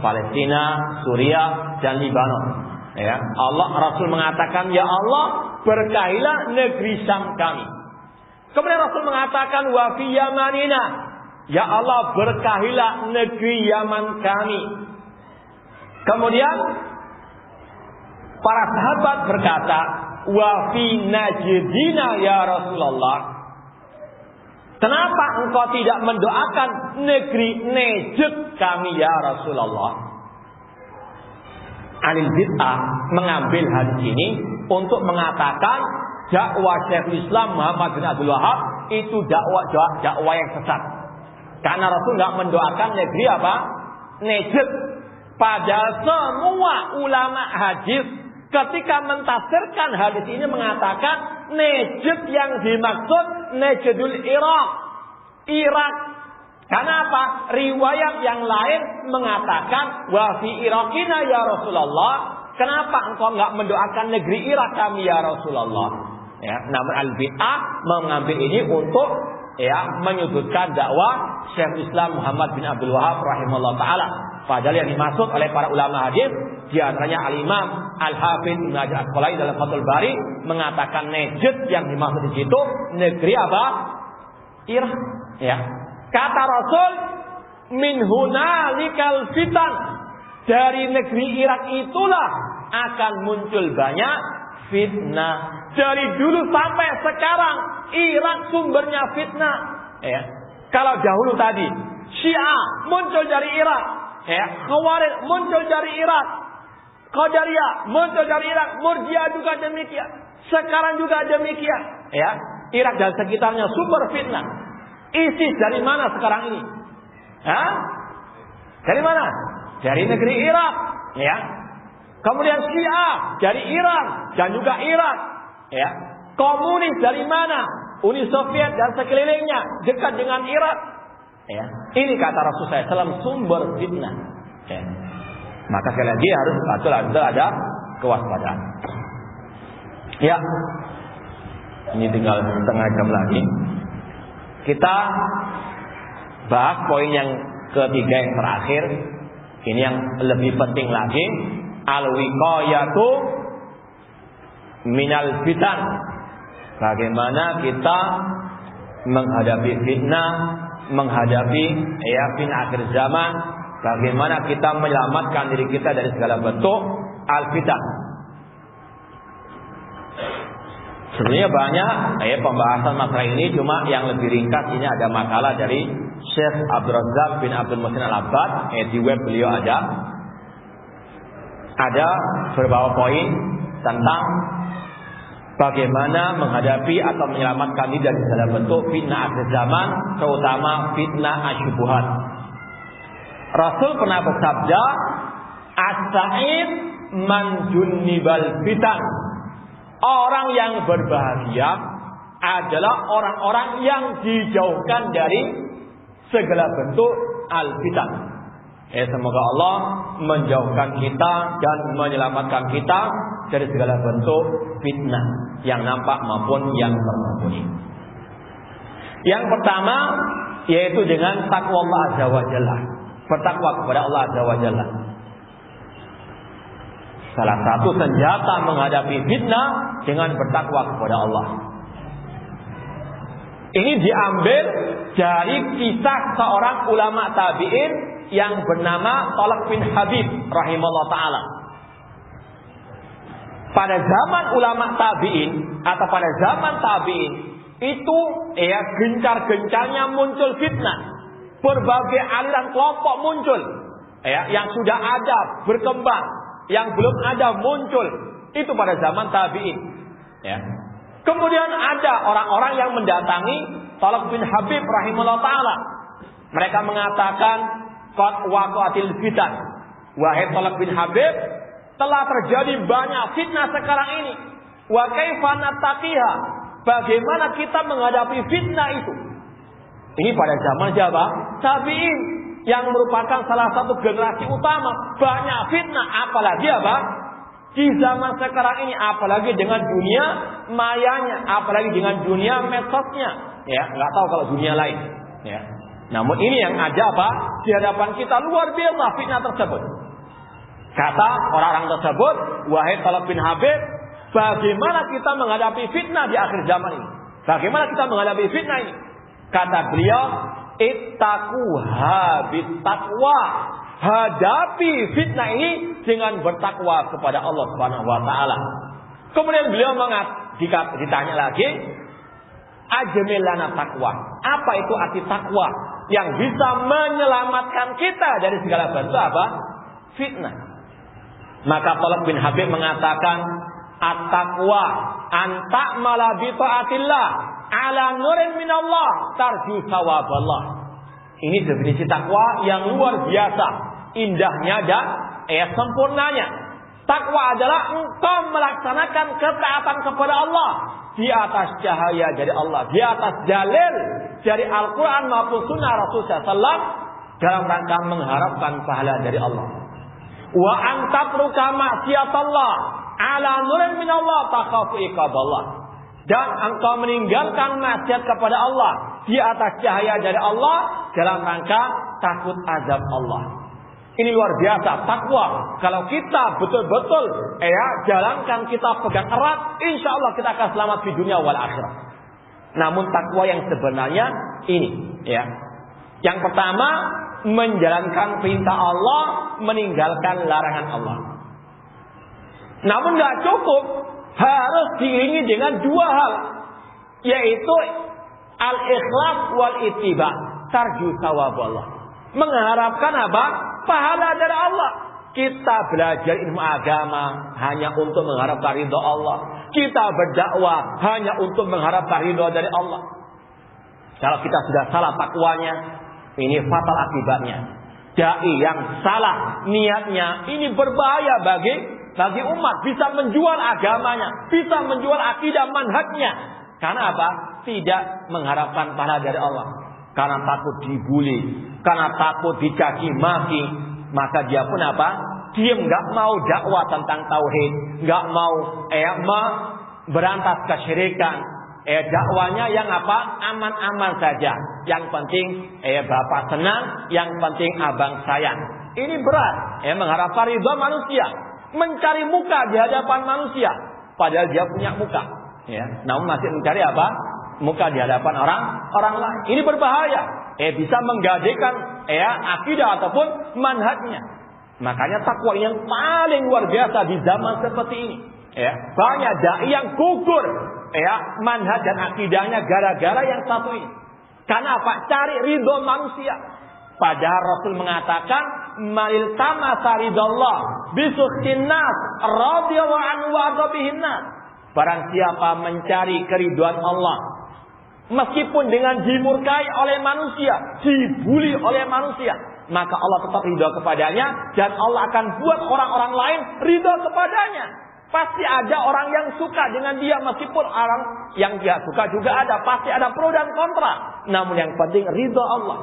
Palestina, Suriah, dan Libanon. Allah, Rasul mengatakan, ya Allah, berkahilah negeri Syam kami. Kemudian Rasul mengatakan, wa fi Yamanina. Ya Allah, berkahilah negeri Yaman kami. Kemudian para sahabat berkata, wa fi Najdina ya Rasulullah. Kenapa engkau tidak mendoakan negeri Najd kami ya Rasulullah? Ahli bid'ah mengambil hadis ini untuk mengatakan dakwah Syekhul Islam Muhammad bin Abdul Wahab itu dakwah yang sesat. Karena Rasul nggak mendoakan negeri apa? Najd. Padahal semua ulama hadis ketika mentafsirkan hadis ini mengatakan Najd yang dimaksud Najdul Irak. Irak. Karena apa? Riwayat yang lain mengatakan wa fi Iraqina ya Rasulullah. Kenapa engkau nggak mendoakan negeri Irak kami ya Rasulullah? Namun al-bid'ah mengambil ini untuk menyudutkan dakwah Syekhul Islam Muhammad bin Abdul Wahab rahimahullah taala. Padahal yang dimaksud oleh para ulama hadis di antaranya Al-Imam Al-Hafidz Ibnu Hajar Al-Asqalani dalam Fathul Bari mengatakan Najd yang dimaksud di situ negeri apa? Irak. Kata Rasul, min hunalikal fitan. Dari negeri Irak itulah akan muncul banyak fitnah. Dari dulu sampai sekarang Irak sumbernya fitnah. Kalau dahulu tadi Syiah muncul dari Irak, Khawarij muncul dari Irak, Qadariyah muncul dari Irak, Murji'ah juga demikian. Sekarang juga demikian. Irak dan sekitarnya sumber fitnah. ISIS dari mana sekarang ini? Dari mana? Dari negeri Irak. Kemudian Syiah dari Iran dan juga Irak. Komunis dari mana? Uni Soviet dan sekelilingnya dekat dengan Irak. Ini kata Rasulullah SAW sumber fitnah. Maka sekali lagi harus ada kewaspadaan. Ini tinggal setengah jam lagi. Kita bahas poin yang ketiga yang terakhir. Ini yang lebih penting lagi. Al-wiqayatu minal fitan. Bagaimana kita menghadapi fitnah, menghadapi fitnah akhir zaman. Bagaimana kita menyelamatkan diri kita dari segala bentuk al-fitan. Sebenarnya banyak pembahasan masalah ini, cuma yang lebih ringkas ini ada makalah dari Syekh Abdul Razak bin Abdul Muhsin Al-Abbad, di web beliau ada beberapa poin tentang bagaimana menghadapi atau menyelamatkan diri dari segala bentuk fitnah akhir zaman, terutama fitnah asyubuhat. Rasul pernah bersabda, as-sa'id man junnibal fitan. Orang yang berbahagia adalah orang-orang yang dijauhkan dari segala bentuk al-fitan. Semoga Allah menjauhkan kita dan menyelamatkan kita dari segala bentuk fitnah yang nampak maupun yang tersembunyi. Yang pertama yaitu dengan takwa Allah Azza wa Jalla. Bertakwa kepada Allah Azza wa Jalla. Salah satu senjata menghadapi fitnah dengan bertakwa kepada Allah. Ini diambil dari kisah seorang ulama tabi'in yang bernama Talq bin Habib rahimahullah ta'ala. Pada zaman ulama tabi'in atau pada zaman tabi'in itu gencar-gencarnya muncul fitnah. Berbagai aliran kelompok muncul. Yang sudah ada berkembang, yang belum ada muncul. Itu pada zaman tabi'in. Kemudian ada orang-orang yang mendatangi Talq bin Habib rahimahullah ta'ala. Mereka mengatakan, qad waqa'atil fitan. Wahai Talq bin Habib, telah terjadi banyak fitnah sekarang ini. Wa kaifa nattaqiha? Bagaimana kita menghadapi fitnah itu? Ini pada zaman siapa? Tabi'in, yang merupakan salah satu generasi utama. Banyak fitnah, apalagi apa? Di zaman sekarang ini, apalagi dengan dunia mayanya, apalagi dengan dunia medsosnya. Nggak tahu kalau dunia lain. Namun ini yang ada apa? Di hadapan kita luar biasa fitnah tersebut. Kata orang-orang tersebut, wahai Talq bin Habib, bagaimana kita menghadapi fitnah di akhir zaman ini? Bagaimana kita menghadapi fitnah ini? Kata beliau, ittaquha bittaqwa. Hadapi fitnah ini dengan bertakwa kepada Allah Subhanahu wa taala. Kemudian beliau ditanya lagi, ajmil lana taqwa. Apa itu arti takwa yang bisa menyelamatkan kita dari segala bentuk apa? Fitnah. Maka Talq bin Habib mengatakan, at-taqwa an ta'mala bi ta'atillah ala nurin minallah tarju sawaballah. Ini definisi takwa yang luar biasa, indahnya dan sempurnanya. Takwa adalah engkau melaksanakan ketaatan kepada Allah di atas cahaya dari Allah, di atas dalil dari Al-Quran maupun Sunnah Rasulullah SAW dalam rangka mengharapkan pahala dari Allah. Wa antatruka maksiatallah ala nurin minallah takhafu iqaballah. Dan engkau meninggalkan maksiat kepada Allah di atas cahaya dari Allah dalam rangka takut azab Allah. Ini luar biasa takwa. Kalau kita betul-betul jalankan, kita pegang erat, insya Allah kita akan selamat di dunia wal akhirat. Namun takwa yang sebenarnya ini Yang pertama, menjalankan perintah Allah, meninggalkan larangan Allah. Namun tidak cukup, harus diiringi dengan dua hal, yaitu al-ikhlas wal ittiba, tarju sawaballah. Mengharapkan apa? Pahala dari Allah. Kita belajar ilmu agama hanya untuk mengharapkan ridha Allah. Kita berdakwah hanya untuk mengharapkan ridha dari Allah. Kalau kita sudah salah takwanya, ini fatal akibatnya. Dai yang salah niatnya, ini berbahaya bagi umat. Bisa menjual agamanya, bisa menjual akidah manhajnya. Karena apa? Tidak mengharapkan pahala dari Allah. Karena takut dibully, karena takut dicaci maki, maka dia pun apa? Diam, nggak mau dakwah tentang tauhid, nggak mau berantas kesyirikan. Dakwanya yang apa? Aman-aman saja. Yang penting bapak senang, yang penting abang sayang. Ini berat. Mengharapkan ridha manusia, mencari muka di hadapan manusia, padahal dia punya muka. Namun masih mencari apa? Muka di hadapan orang lain. Ini berbahaya. Bisa menggadekan akidah ataupun manhajnya. Makanya takwa yang paling luar biasa di zaman seperti ini. Banyak dai yang gugur manhaj dan akidahnya gara-gara yang satu ini. Karena apa? Cari ridho manusia. Padahal Rasul mengatakan manil tamasa ridallah bisukhin nas radhiyallahu anhu wa adabihin nas. Barang siapa mencari keriduan Allah meskipun dengan dimurkai oleh manusia, dibuli oleh manusia, maka Allah tetap ridha kepadanya dan Allah akan buat orang-orang lain ridha kepadanya. Pasti ada orang yang suka dengan dia, meskipun orang yang dia suka juga ada. Pasti ada pro dan kontra. Namun yang penting ridha Allah.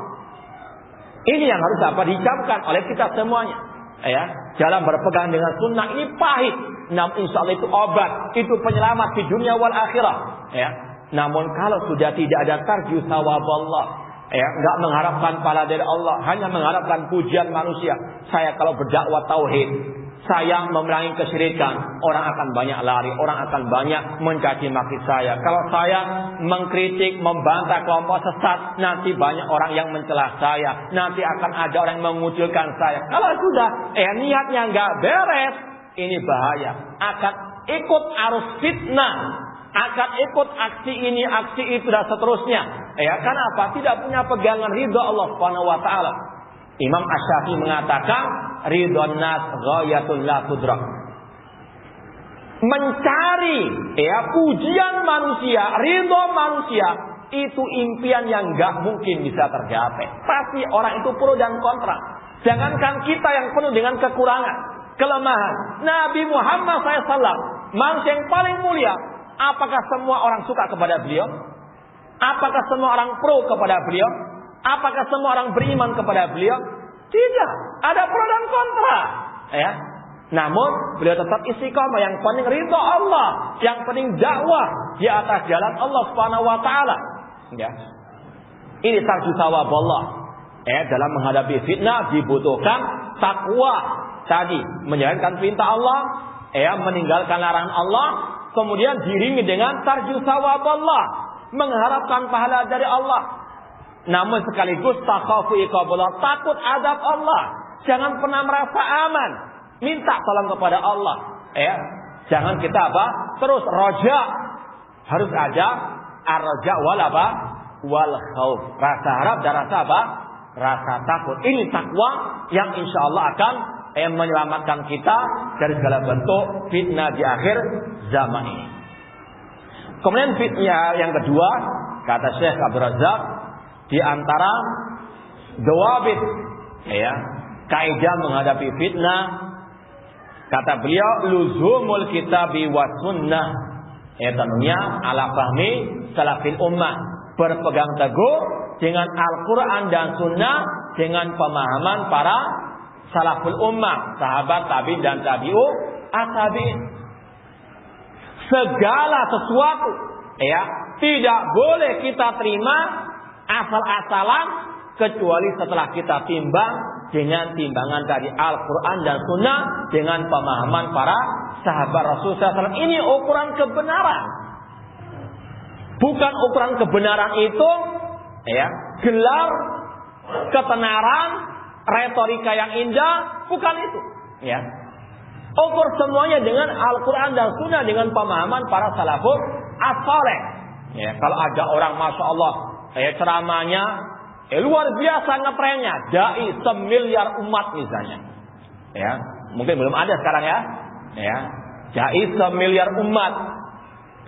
Ini yang harus dapat dicamkan oleh kita semuanya. Ya, dalam berpegang dengan sunnah ini pahit, namun insya Allah itu obat, itu penyelamat di dunia wal akhirah. Ya, namun kalau sudah tidak ada tarju sawaballah, ya, enggak mengharapkan pahala dari Allah, hanya mengharapkan pujian manusia. Saya kalau berdakwah tauhid, saya memerangi kesyirikan, orang akan banyak lari, orang akan banyak mencaci maki saya. Kalau saya mengkritik, membantah kelompok sesat, nanti banyak orang yang mencela saya. Nanti akan ada orang yang mengucilkan saya. Kalau sudah niatnya nggak beres, ini bahaya. Akan ikut arus fitnah, akan ikut aksi ini, aksi itu dan seterusnya. Karena apa? Tidak punya pegangan ridha Allah Subhanahu wa taala. Imam Asy-Syafi'i mengatakan ridhon nas ghayatul la tudrak. Mencari pujian manusia, ridho manusia itu impian yang enggak mungkin bisa tercapai. Pasti orang itu pro dan kontra. Jangankan kita yang penuh dengan kekurangan, kelemahan. Nabi Muhammad SAW, manusia yang paling mulia, apakah semua orang suka kepada beliau? Apakah semua orang pro kepada beliau? Apakah semua orang beriman kepada beliau? Tidak. Ada pro dan kontra. Namun beliau tetap istiqamah. Yang penting ridha Allah, yang penting dakwah di atas jalan Allah Subhanahu wa taala. Ini tarju sawaballah. Dalam menghadapi fitnah dibutuhkan takwa. Tadi menjalankan perintah Allah, meninggalkan larangan Allah, kemudian diiringi dengan tarju sawaballah, mengharapkan pahala dari Allah. Namun sekaligus takhafu iqaballah, takut adab Allah. Jangan pernah merasa aman, minta tolong kepada Allah. Jangan kita terus roja. Harus ada ar-raja wal khauf. Rasa harap dan rasa takut. Ini takwa yang insya Allah akan menyelamatkan kita dari segala bentuk fitnah di akhir zaman ini. Kemudian fitnah yang kedua, kata Syekh Abdul Razak, di antara dawabit, kaidah menghadapi fitnah, kata beliau luzumul kitabi wa sunnah, tentunya ala fahmi salafil ummah, berpegang teguh dengan Al-Quran dan sunnah, dengan pemahaman para salaful ummah, sahabat tabi'in dan tabi'u at-tabi'in. Segala sesuatu tidak boleh kita terima asal-asalan kecuali setelah kita timbang dengan timbangan dari Al-Quran dan Sunnah, dengan pemahaman para sahabat Rasulullah SAW. Ini ukuran kebenaran. Bukan ukuran kebenaran itu gelar, ketenaran, retorika yang indah, bukan itu. Ukur semuanya dengan Al-Quran dan Sunnah, dengan pemahaman para salafus as-saleh. Kalau ada orang masya Allah ceramahnya luar biasa ngetrennya, dai semiliar umat misalnya, mungkin belum ada sekarang dai semiliar umat,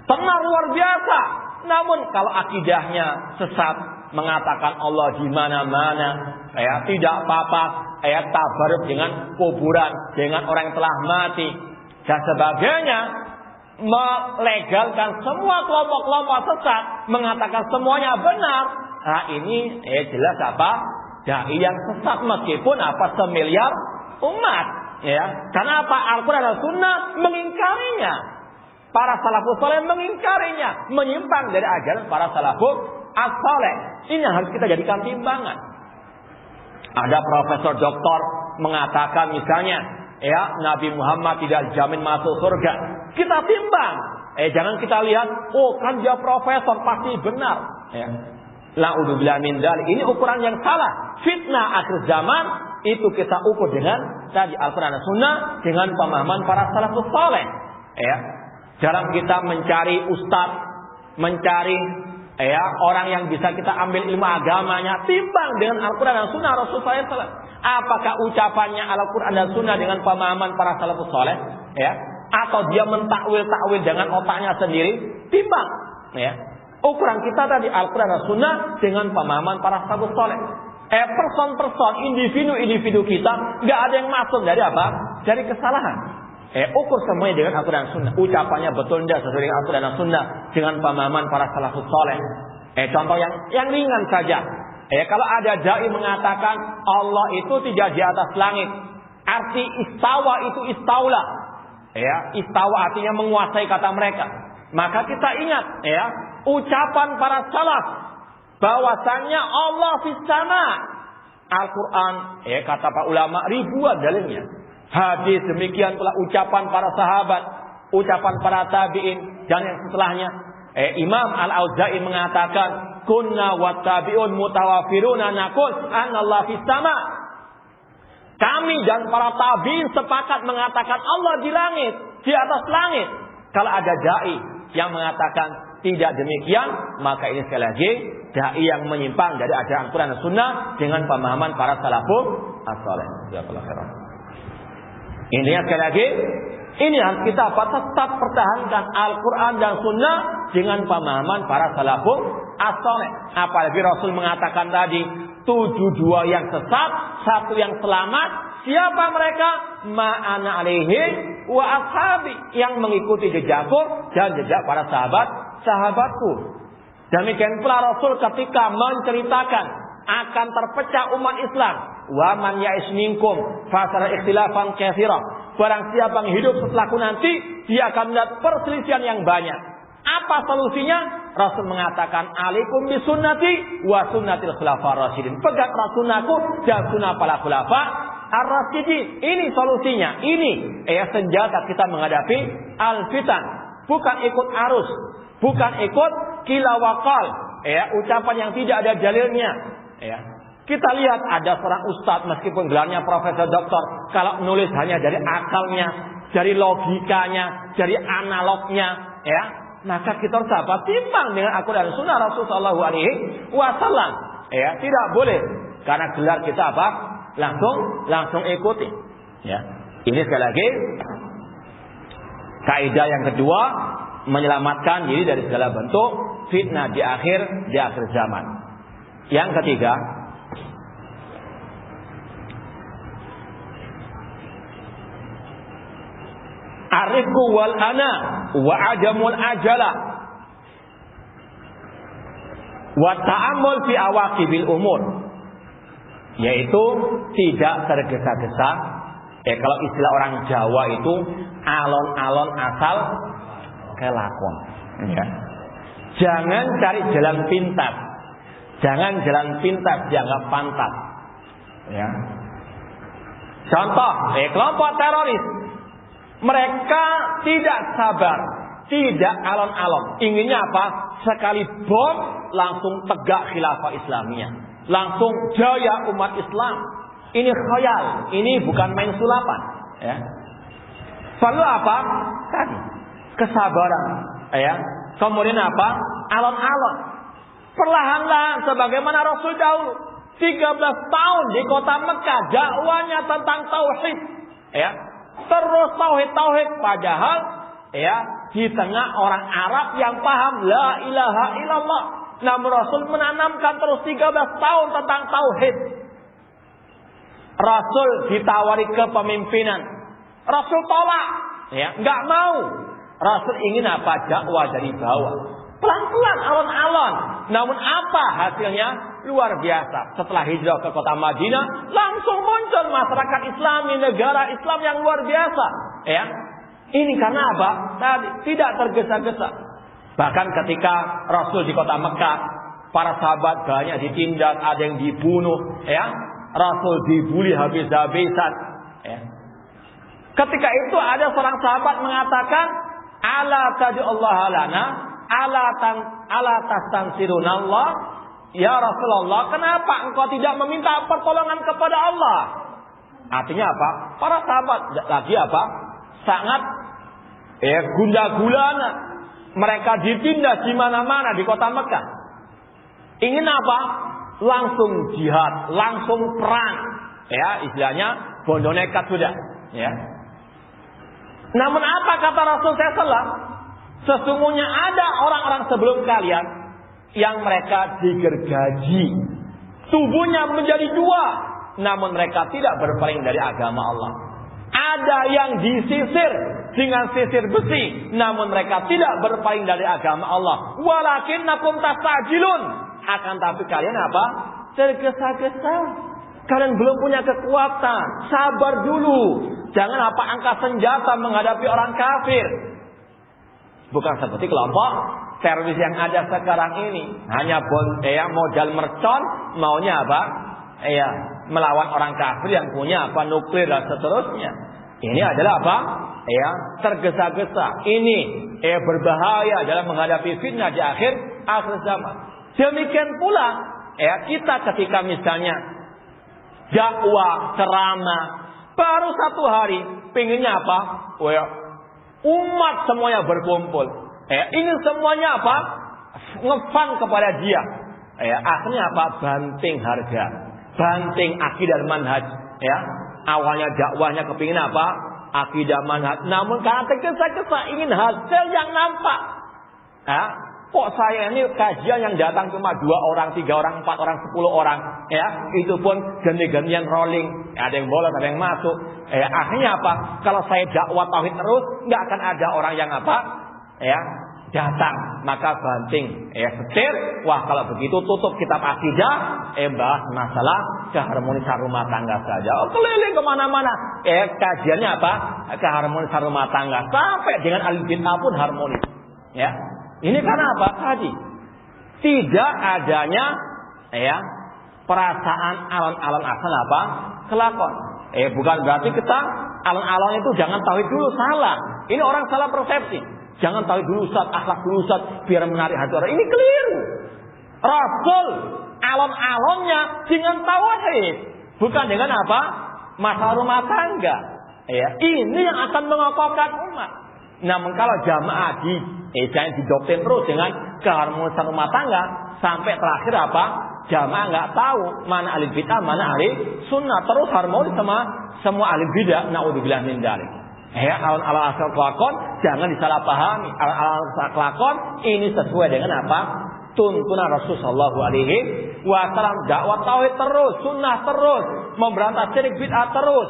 tenar luar biasa. Namun kalau akidahnya sesat, mengatakan Allah di mana-mana, tidak apa-apa, tabaruk dengan kuburan, dengan orang yang telah mati dan sebagainya, melegalkan semua kelompok-kelompok sesat, mengatakan semuanya benar. Nah ini jelas dai yang sesat, meskipun semiliar umat. Karena Al-Quran dan Sunnah mengingkarinya, para salafus saleh mengingkarinya, menyimpang dari ajaran para salafus as-saleh. Ini harus kita jadikan timbangan. Ada profesor doktor mengatakan misalnya, Nabi Muhammad tidak jamin masuk surga. Kita timbang. Jangan kita lihat, kan dia profesor pasti benar. La'udzubillah min dzalik. Ini ukuran yang salah. Fitnah akhir zaman itu kita ukur dengan tadi Al-Quran dan Sunnah, dengan pemahaman para salafus saleh. Dalam kita mencari ustadz, mencari orang yang bisa kita ambil ilmu agamanya, timbang dengan Al-Quran dan Sunnah Rasulullah SAW. Apakah ucapannya Al-Quran dan Sunnah dengan pemahaman para salafus saleh, ya, atau dia mentakwil-takwil dengan otaknya sendiri? Timbang, ya. Ukuran kita tadi Al-Quran dan Sunnah dengan pemahaman para salafus saleh. Person-person, individu-individu kita nggak ada yang masuk dari apa? Dari kesalahan. Ukur semuanya dengan Al-Quran dan Sunnah. Ucapannya betul tidak sesuai dengan Al-Quran dan Sunnah dengan pemahaman para salafus saleh. Contoh yang ringan saja. Kalau ada dai mengatakan Allah itu tidak di atas langit, arti istawa itu istaula. Istawa artinya menguasai kata mereka. Maka kita ingat, ucapan para salaf bahwasannya Allah fis sama. Al-Quran, kata para ulama ribuan dalilnya. Hadis demikian pula ucapan para sahabat, ucapan para tabi'in dan yang setelahnya. Imam Al-Auza'i mengatakan, kunna wattabi'un mutawafiruna naqul anallahu fis sama. Kami dan para tabi'in sepakat mengatakan Allah di langit, di atas langit. Kalau ada dai yang mengatakan tidak demikian, maka ini sekali lagi dai yang menyimpang dari ajaran Al-Quran dan Sunnah dengan pemahaman para salafus as-saleh. Jazakallahu khairan. Intinya sekali lagi, ini harus kita tetap pertahankan Al-Quran dan Sunnah dengan pemahaman para salafus as-saleh. Apalagi Rasul mengatakan tadi 72 yang sesat, 1 yang selamat. Siapa mereka? Ma'ana alaihi wa ashabi, yang mengikuti jejakku dan jejak para sahabatku. Demikian pula Rasul ketika menceritakan akan terpecah umat Islam. Wa man ya'is minkum fasara ikhtilafan katsira. Barang siapa yang hidup setelahku nanti, dia akan melihat perselisihan yang banyak. Apa solusinya? Rasul mengatakan, alaikum bisunnati wa sunnatil khulafar rasyidin. Pegang sunnahku dan sunnah para khulafa ar-rasyidin. Ini solusinya. Ini senjata kita menghadapi al-fitan. Bukan ikut arus, bukan ikut kilawakal, ucapan yang tidak ada dalilnya. Kita lihat ada seorang ustadz meskipun gelarnya profesor doktor, kalau menulis hanya dari akalnya, dari logikanya, dari analognya, maka kita harus apa? Timbang dengan Al-Quran dan Sunnah Rasul sallallahu alaihi wasallam. Tidak boleh, karena gelar kita apa? Langsung ikuti. Ini sekali lagi kaidah yang kedua, menyelamatkan diri dari segala bentuk fitnah di akhir zaman. Yang ketiga, arifku wal ana wa adamul ajala wa ta'ammul fi awaqibil umur, yaitu tidak tergesa-gesa. Kalau istilah orang Jawa itu alon-alon asal kelakon. Jangan cari jalan pintas, jangan jalan pintas dianggap pantas. Contoh, kelompok teroris, mereka tidak sabar, tidak alon-alon. Inginnya apa? Sekali bom langsung tegak khilafah Islamiyah, langsung jaya umat Islam. Ini khayal, ini bukan main sulapan. Perlu apa? Tadi kesabaran. Kemudian apa? Alon-alon. Perlahan-lahan sebagaimana Rasul dahulu 13 tahun di kota Mekah dakwanya tentang tauhid. Terus tauhid, padahal di tengah orang Arab yang paham la ilaha illallah. Namun Rasul menanamkan terus 13 tahun tentang tauhid. Rasul ditawari kepemimpinan, Rasul tolak, nggak mau. Rasul ingin apa? Dakwah dari bawah, pelan-pelan, alon-alon. Namun apa hasilnya? Luar biasa. Setelah hijrah ke kota Madinah, langsung muncul masyarakat Islami, negara Islam yang luar biasa. Ini karena apa? Tadi tidak tergesa-gesa. Bahkan ketika Rasul di kota Mekah, para sahabat banyak ditindas, ada yang dibunuh. Rasul dibuli habis-habisan. Ketika itu ada seorang sahabat mengatakan, ala taj'allaha lana, ala tastansirunallah. Ya Rasulullah, kenapa engkau tidak meminta pertolongan kepada Allah? Artinya apa? Para sahabat lagi apa? Sangat gundah-gulana. Mereka ditindas di mana-mana di kota Mekah. Ingin apa? Langsung jihad, langsung perang. ya istilahnya bondo nekat sudah, ya. Namun apa kata Rasul SAW? Sesungguhnya ada orang-orang sebelum kalian yang mereka digergaji, tubuhnya menjadi dua, namun mereka tidak berpaling dari agama Allah. Ada yang disisir dengan sisir besi, namun mereka tidak berpaling dari agama Allah. Walakinnakum tastajilun, akan tapi kalian apa? Tergesa-gesa. Kalian belum punya kekuatan. Sabar dulu. Jangan apa angkat senjata menghadapi orang kafir. Bukan seperti kelompok teroris yang ada sekarang ini. Hanya modal mercon, maunya apa? Melawan orang kafir yang punya apa nuklir dan seterusnya. Ini adalah apa? Tergesa-gesa. Ini berbahaya dalam menghadapi fitnah di akhir zaman. Demikian pula kita ketika misalnya dakwah, ceramah, baru 1 hari, pengennya apa? Umat semuanya berkumpul. Ingin semuanya apa? Ngefan kepada dia. Akhirnya apa? Banting harga, banting akidah dan manhaj. Awalnya dakwahnya kepingin apa? Akidah manhaj. Namun karena tergesa-gesa ingin hasil yang nampak. Kok saya ini kajian yang datang cuma 2 orang, 3 orang, 4 orang, 10 orang. Itu pun ganti-gantian rolling. Ada yang bolos, ada yang masuk. Akhirnya apa? Kalau saya dakwah tauhid terus, nggak akan ada orang yang apa? Datang. Maka banting. Setir. Wah, kalau begitu tutup kitab akidah. Bahas masalah keharmonisan rumah tangga saja. Keliling kemana-mana. Kajiannya apa? Keharmonisan rumah tangga. Sampai dengan al-bid'ah pun harmonis. Ini karena apa? Tadi tidak adanya perasaan alon-alon asal apa? Kelakon. Bukan berarti kita alon-alon itu jangan tauhid dulu, salah. Ini orang salah persepsi. Jangan tauhid dulu Ustaz, akhlak dulu Ustaz biar menarik hati orang. Ini keliru. Rasul alon-alonnya dengan tauhid, bukan dengan apa? Masalah rumah tangga. Ini yang akan mengokohkan umat. Namun kalau jamaah jangan didoktrin terus dengan keharmonisan rumah tangga sampai terakhir apa? Jamaah nggak tahu mana ahli bid'ah, mana ahli sunnah, terus harmonis sama semua ahli bid'ah. Naudzubillah min dzalik. Alon-alon asal kelakon jangan disalahpahami. Alon-alon asal kelakon ini sesuai dengan apa? Tuntunan Rasulullah SAW. Dakwah tauhid terus, sunnah terus, memberantas syirik bid'ah terus.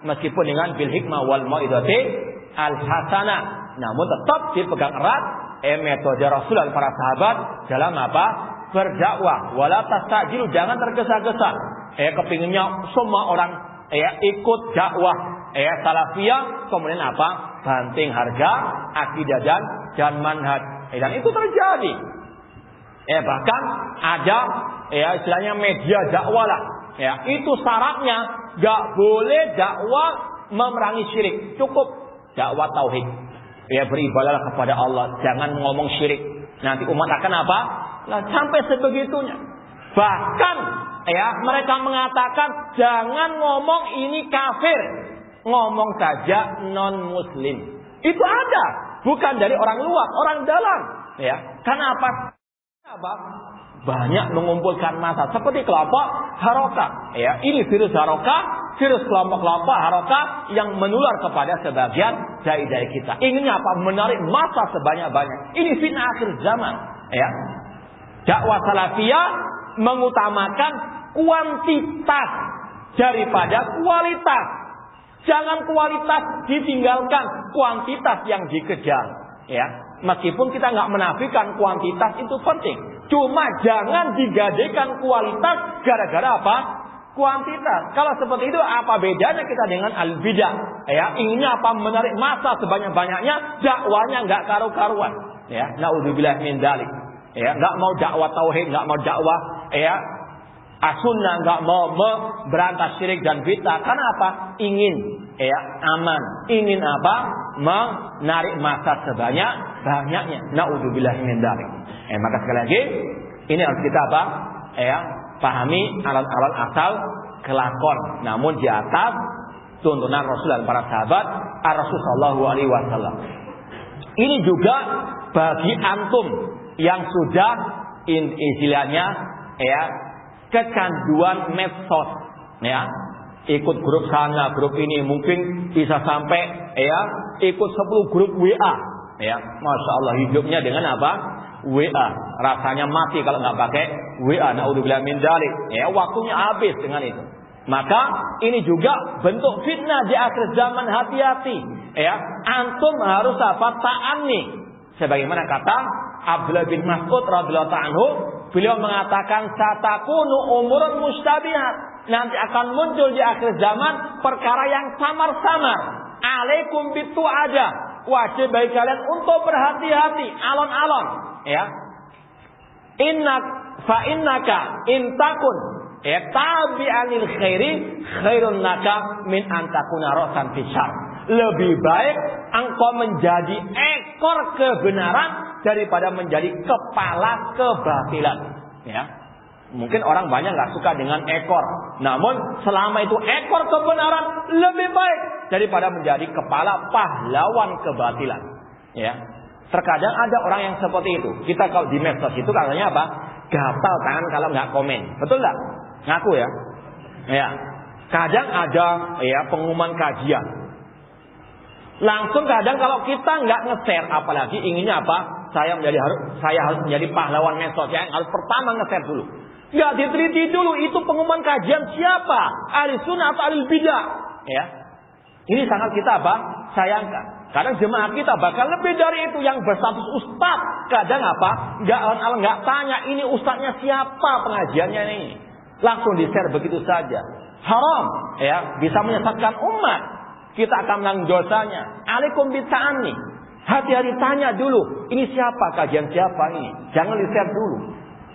Meskipun dengan bil hikmah wal mau'izati al-hasanah, namun tetap dipegang erat metode Rasul dan para sahabat dalam apa? Berdakwah. Wala tastajilu, jangan tergesa-gesa. Kepinginnya semua orang ikut dakwah salafiyah, kemudian apa? Banting harga akidah dan manhaj. Dan itu terjadi. Bahkan ada istilahnya media dakwah lah. Itu syaratnya gak boleh dakwah memerangi syirik, cukup dakwah tauhid. Beribadahlah kepada Allah, jangan ngomong syirik. Nanti umat akan apa? Sampai sebegitunya. Bahkan mereka mengatakan jangan ngomong ini kafir, ngomong saja non muslim. Itu ada, bukan dari orang luar, orang dalam. Kenapa? Banyak mengumpulkan massa seperti kelompok Harokah. Ini virus Harokah, virus kelompok-kelompok Harokah yang menular kepada sebagian dai-dai kita. Inginnya apa? Menarik massa sebanyak-banyak. Ini fitnah akhir zaman. Dakwah salafiyah mengutamakan kuantitas daripada kualitas. Jangan kualitas ditinggalkan, kuantitas yang dikejar. Meskipun kita nggak menafikan kuantitas itu penting. Cuma jangan digadekan kualitas gara-gara apa? Kuantitas. Kalau seperti itu apa bedanya kita dengan al-bidah? Inginnya apa? Menarik massa sebanyak-banyaknya, dakwanya nggak karu-karuan. Naudzubillah min dzalik. Nggak mau dakwah tauhid, nggak mau dakwah as-sunnah, nggak mau berantas syirik dan bid'ah. Karena apa? Ingin aman, ingin apa? Menarik massa sebanyak-banyaknya. Naudzubillah min dzalik. Maka sekali lagi ini harus kita apa? Pahami alon-alon asal kelakon, namun di atas tuntunan Rasul dan para sahabat Rasul sallallahu alaihi wasallam. Ini juga bagi antum yang sudah istilahnya kecanduan medsos, ikut grup sana, grup ini, mungkin bisa sampai ya ikut 10 grup WA. Ya, Masya Allah, hidupnya dengan apa? WA. Rasanya mati kalau nggak pakai WA. Naudzubillah min dzalik. Ya, waktunya habis dengan itu. Maka ini juga bentuk fitnah di akhir zaman. Hati-hati. Ya, antum harus apa? Ta'anni. Sebagaimana kata Abdullah bin Mas'ud radhiyallahu anhu, beliau mengatakan satakunu umurun mustabihat. Nanti akan muncul di akhir zaman perkara yang samar-samar. Alaikum bitu ada. Wajib bagi kalian untuk berhati-hati, alon-alon. Ya, innaka intakun ya tabi'anil khairi khairun laka min antakuna rasan fisyar. Lebih baik engkau menjadi ekor kebenaran daripada menjadi kepala kebatilan. Ya, mungkin orang banyak nggak suka dengan ekor, namun selama itu ekor kebenaran lebih baik daripada menjadi kepala pahlawan kebatilan. Ya. Terkadang ada orang yang seperti itu. Kita kalau di medsos itu katanya apa? Gatal tangan kalau nggak komen. Betul nggak? Ngaku ya. Ya. Kadang ada ya pengumuman kajian. Langsung kadang kalau kita nggak nge-share, apalagi inginnya apa? Saya harus menjadi pahlawan medsos. Yang harus pertama nge-share dulu. Nggak diteliti dulu itu pengumuman kajian siapa? Ahli sunnah atau ahli bidah? Ya. Ini sangat kita apa? Sayangkan. Kadang jemaah kita bahkan lebih dari itu yang berstatus ustaz. Kadang apa? Nggak tanya ini ustaznya siapa, pengajiannya ini. Langsung di-share begitu saja. Haram, ya, bisa menyesatkan umat. Kita akan menanggung dosanya. Alaikum bita'anni. Hati-hati tanya dulu, ini siapa, kajian siapa ini? Jangan di-share dulu.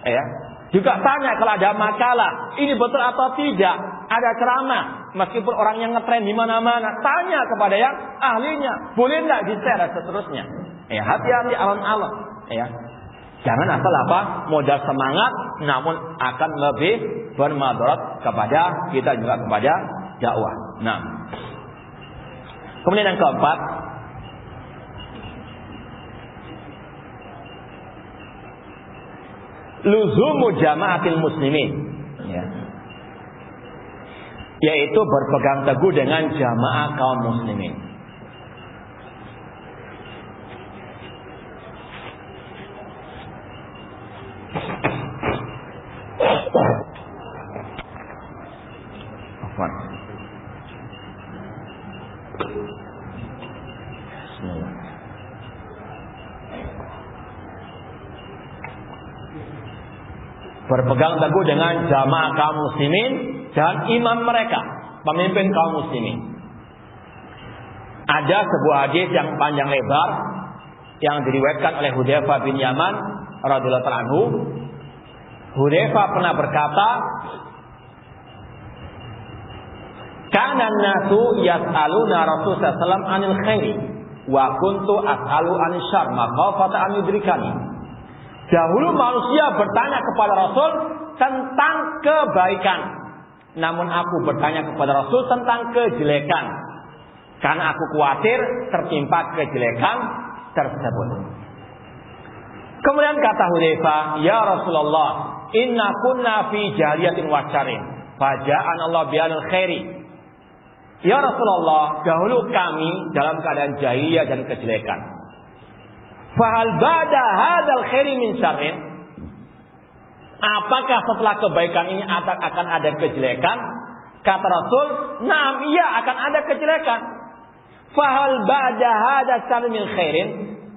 Ya. Juga tanya kalau ada makalah, ini betul atau tidak? Ada ceramah, meskipun orangnya ngetren di mana-mana, tanya kepada yang ahlinya, boleh nggak di-share dan seterusnya. Ya, hati-hati alon-alon. Ya, jangan asal apa modal semangat, namun akan lebih bermadarat kepada kita juga kepada dakwah. Nah, kemudian yang keempat, luzumu jama'atil muslimin. Ya. Yaitu berpegang teguh dengan jamaah kaum muslimin. Berpegang teguh dengan jamaah kaum muslimin dan imam mereka, pemimpin kaum muslimin. Ada sebuah hadis yang panjang lebar yang diriwayatkan oleh Hudzaifah bin Yaman radhiyallahu anhu. Hudzaifah pernah berkata, "Kana an-nasu yas'aluna Rasulullah sallallahu alaihi wasallam 'anil khairi wa kuntu as'alu 'anil syarr makhafata an yudrikani." Dahulu manusia bertanya kepada Rasul tentang kebaikan, namun aku bertanya kepada Rasul tentang kejelekan, karena aku khawatir tertimpa kejelekan tersebut. Kemudian kata Hudzaifah, "Ya Rasulullah, inna kunna fi jahiliyatin wa syarrin, faja'an Allah bi'anil khairi." Ya Rasulullah, dahulu kami dalam keadaan jahiliyah dan kejelekan. Fahal ba'da hadzal khairi min syarrin? Apakah setelah kebaikan ini akan ada kejelekan? Kata Rasul, "Na'am, iya akan ada kejelekan." Fahal ba'da hadzal syarri min khairin?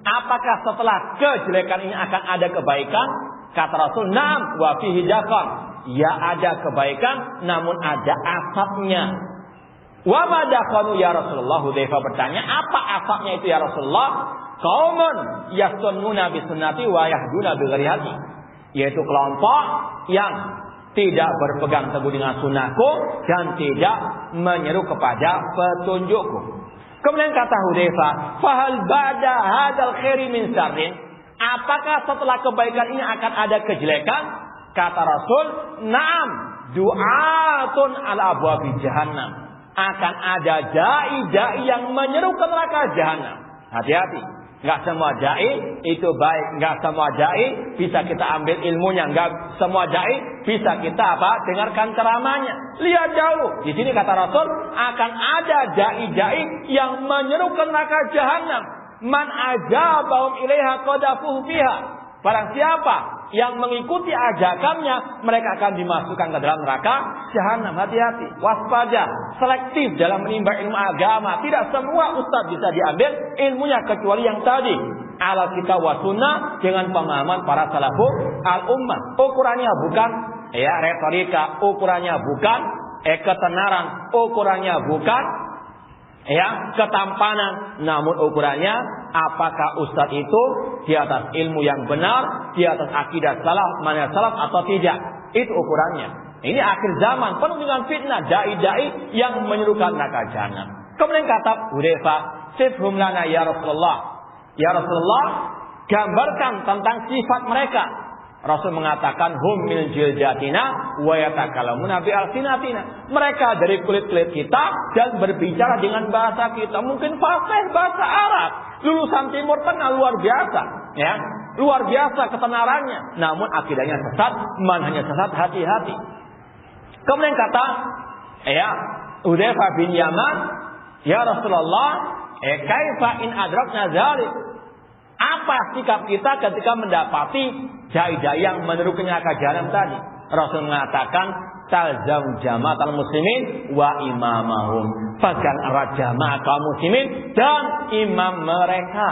Apakah setelah kejelekan ini akan ada kebaikan? Kata Rasul, "Na'am wa fihi daqan." Ya ada kebaikan namun ada asapnya. Wa ma daqanu ya Rasulullah? Hudzaifah bertanya, apa asapnya itu ya Rasulullah? Qaumun yasunnuna bi sunnati wa yahduna bi ghairi hadi. Yaitu kelompok yang tidak berpegang teguh dengan sunnahku dan tidak menyeru kepada petunjukku. Kemudian kata Hudzaifah, "Fahal ba'da hadzal khairi min syarrin?" Apakah setelah kebaikan ini akan ada kejelekan? Kata Rasul, "Na'am, du'atun ala abwabi jahannam." Akan ada dai-dai yang menyeru ke neraka jahanam. Hati-hati. Nggak semua dai itu baik, nggak semua dai bisa kita ambil ilmunya, nggak semua dai bisa kita dengarkan ceramahnya. Lihat jauh. Di sini kata Rasul akan ada dai-dai yang menyeru ke neraka jahanam. Man ajabahum ilaiha qadafuhu fiha. Barang siapa yang mengikuti ajakannya, mereka akan dimasukkan ke dalam neraka jahanam. Hati-hati, waspada, selektif dalam menimba ilmu agama. Tidak semua ustaz bisa diambil ilmunya kecuali yang tadi, Alkitab wa sunnah dengan pemahaman para salafus al-ummah. Ukurannya bukan retorika, ukurannya bukan ketenaran, ukurannya bukan ketampanan, namun ukurannya apakah ustaz itu di atas ilmu yang benar, di atas akidah manhaj salaf atau tidak. Itu ukurannya. Ini akhir zaman penuh dengan fitnah, dai-dai yang menyerukan neraka jahanam. Kemudian kata Hudzaifah, "Sifhum lana ya Rasulullah." Ya Rasulullah, gambarkan tentang sifat mereka. Rasul mengatakan hum min jildatina wa yatakallamuna bi alsinatina. Mereka dari kulit-kulit kita dan berbicara dengan bahasa kita. Mungkin fasih bahasa Arab. Lulusan Timur Tengah luar biasa, ya. Luar biasa ketenarannya, namun akidahnya sesat, manhajnya sesat, hati-hati. Kemudian kata Hudzaifah bin Yaman, "Ya Rasulullah, kaifa in adrakna dzalik?" Apa sikap kita ketika mendapati dai-dai yang meneru ke neraka jahanam tadi? Rasul mengatakan, "Talzam jama'atal muslimin wa imamahum." Pegang erat jamaah kaum muslimin dan imam mereka,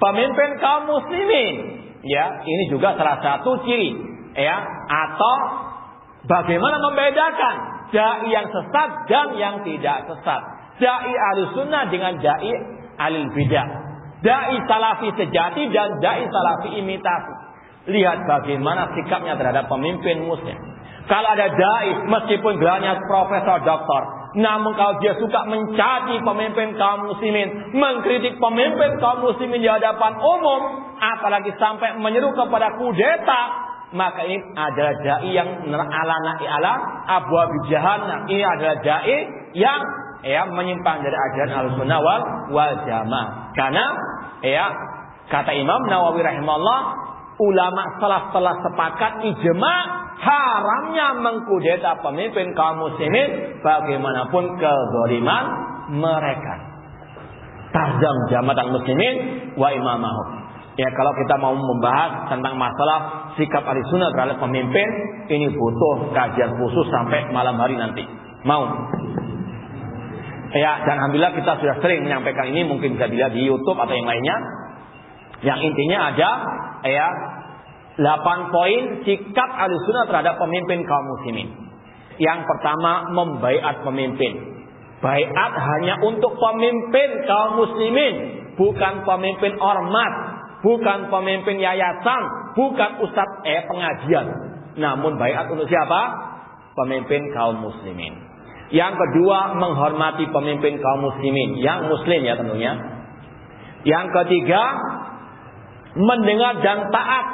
pemimpin kaum muslimin. Ya, ini juga salah satu ciri, atau bagaimana membedakan dai yang sesat dan yang tidak sesat. Dai Ahlussunnah dengan dai Ahlul Bidah. Dai salafi sejati dan dai salafi imitasi. Lihat bagaimana sikapnya terhadap pemimpin muslim. Kalau ada dai meskipun gelarnya profesor, doktor, namun kalau dia suka mencaci pemimpin kaum muslimin, mengkritik pemimpin kaum muslimin di hadapan umum, apalagi sampai menyeru kepada kudeta, maka ini adalah dai yang ala abwab jahannam. Ini adalah dai yang menyimpang dari ajaran Ahlussunnah wal Jamaah. Karena kata Imam Nawawi rahimahullah, ulama salaf telah sepakat ijma haramnya mengkudeta pemimpin kaum muslimin bagaimanapun kezaliman mereka. Tahzam jama'atal muslimin wa imamahum. Ya, kalau kita mau membahas tentang masalah sikap Ahlussunnah terhadap pemimpin, ini butuh kajian khusus sampai malam hari nanti. Mau? Ya, dan alhamdulillah kita sudah sering menyampaikan ini, mungkin bisa dilihat di YouTube atau yang lainnya. Yang intinya ada 8 poin sikap Ahlussunnah terhadap pemimpin kaum muslimin. Yang pertama, membaiat pemimpin. Baiat hanya untuk pemimpin kaum muslimin, bukan pemimpin ormas, bukan pemimpin yayasan, bukan ustadz pengajian. Namun baiat untuk siapa? Pemimpin kaum muslimin. Yang kedua, menghormati pemimpin kaum muslimin, yang muslim ya tentunya. Yang ketiga, mendengar dan taat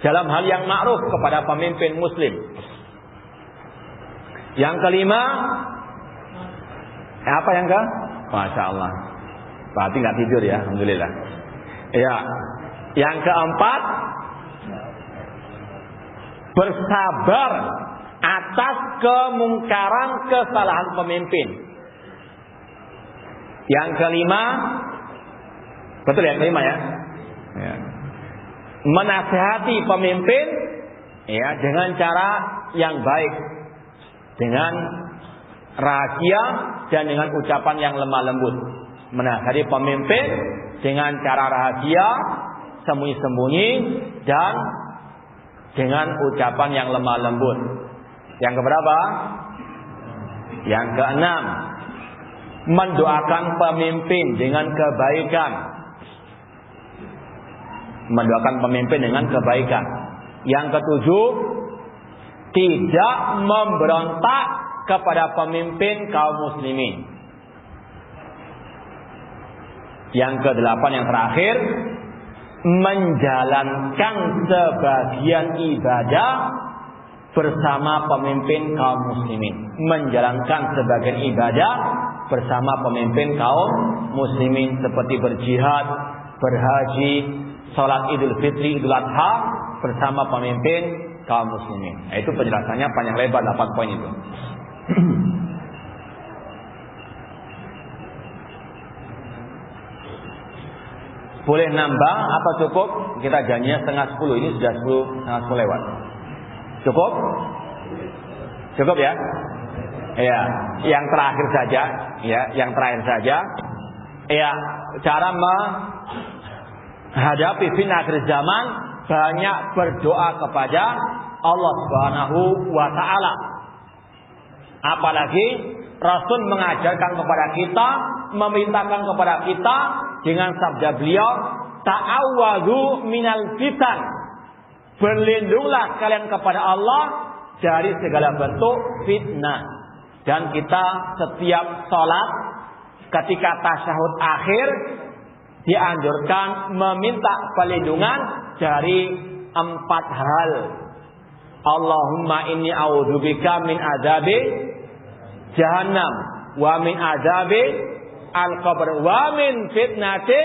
dalam hal yang ma'ruf kepada pemimpin muslim. Yang kelima, apa yang ke? Masya Allah, berarti nggak tidur ya, alhamdulillah. Yang keempat, bersabar atas kemungkaran kesalahan pemimpin. Yang kelima, betul ya, kelima ya. Menasihati pemimpin dengan cara yang baik, dengan rahasia dan dengan ucapan yang lemah lembut. Menasihati pemimpin dengan cara rahasia, sembunyi-sembunyi, dan dengan ucapan yang lemah lembut. Yang keberapa? Yang keenam, mendoakan pemimpin dengan kebaikan. Mendoakan pemimpin dengan kebaikan. Yang ketujuh, tidak memberontak kepada pemimpin kaum muslimin. Yang kedelapan, yang terakhir, menjalankan sebagian ibadah bersama pemimpin kaum muslimin. Menjalankan sebagian ibadah bersama pemimpin kaum muslimin seperti berjihad, berhaji, salat Idul Fitri, Idul Adha bersama pemimpin kaum muslimin. Nah, itu penjelasannya panjang lebar 8 poin itu. Boleh nambah atau cukup? Kita janjinya 9:30. Ini sudah 9:10 lewat. Cukup? Cukup ya? Ya, yang terakhir saja, ya, yang terakhir saja. Ya, cara menghadapi fitnah akhir zaman, banyak berdoa kepada Allah Subhanahu wa taala. Apalagi Rasul mengajarkan kepada kita, memerintahkan kepada kita dengan sabda beliau, ta'awwadhu minal fitan. Berlindunglah kalian kepada Allah dari segala bentuk fitnah. Dan kita setiap sholat ketika tasyahud akhir dianjurkan meminta perlindungan dari 4 hal. Allahumma inni a'udzubika min azabi jahannam wa min azabi al-qabr wa min fitnati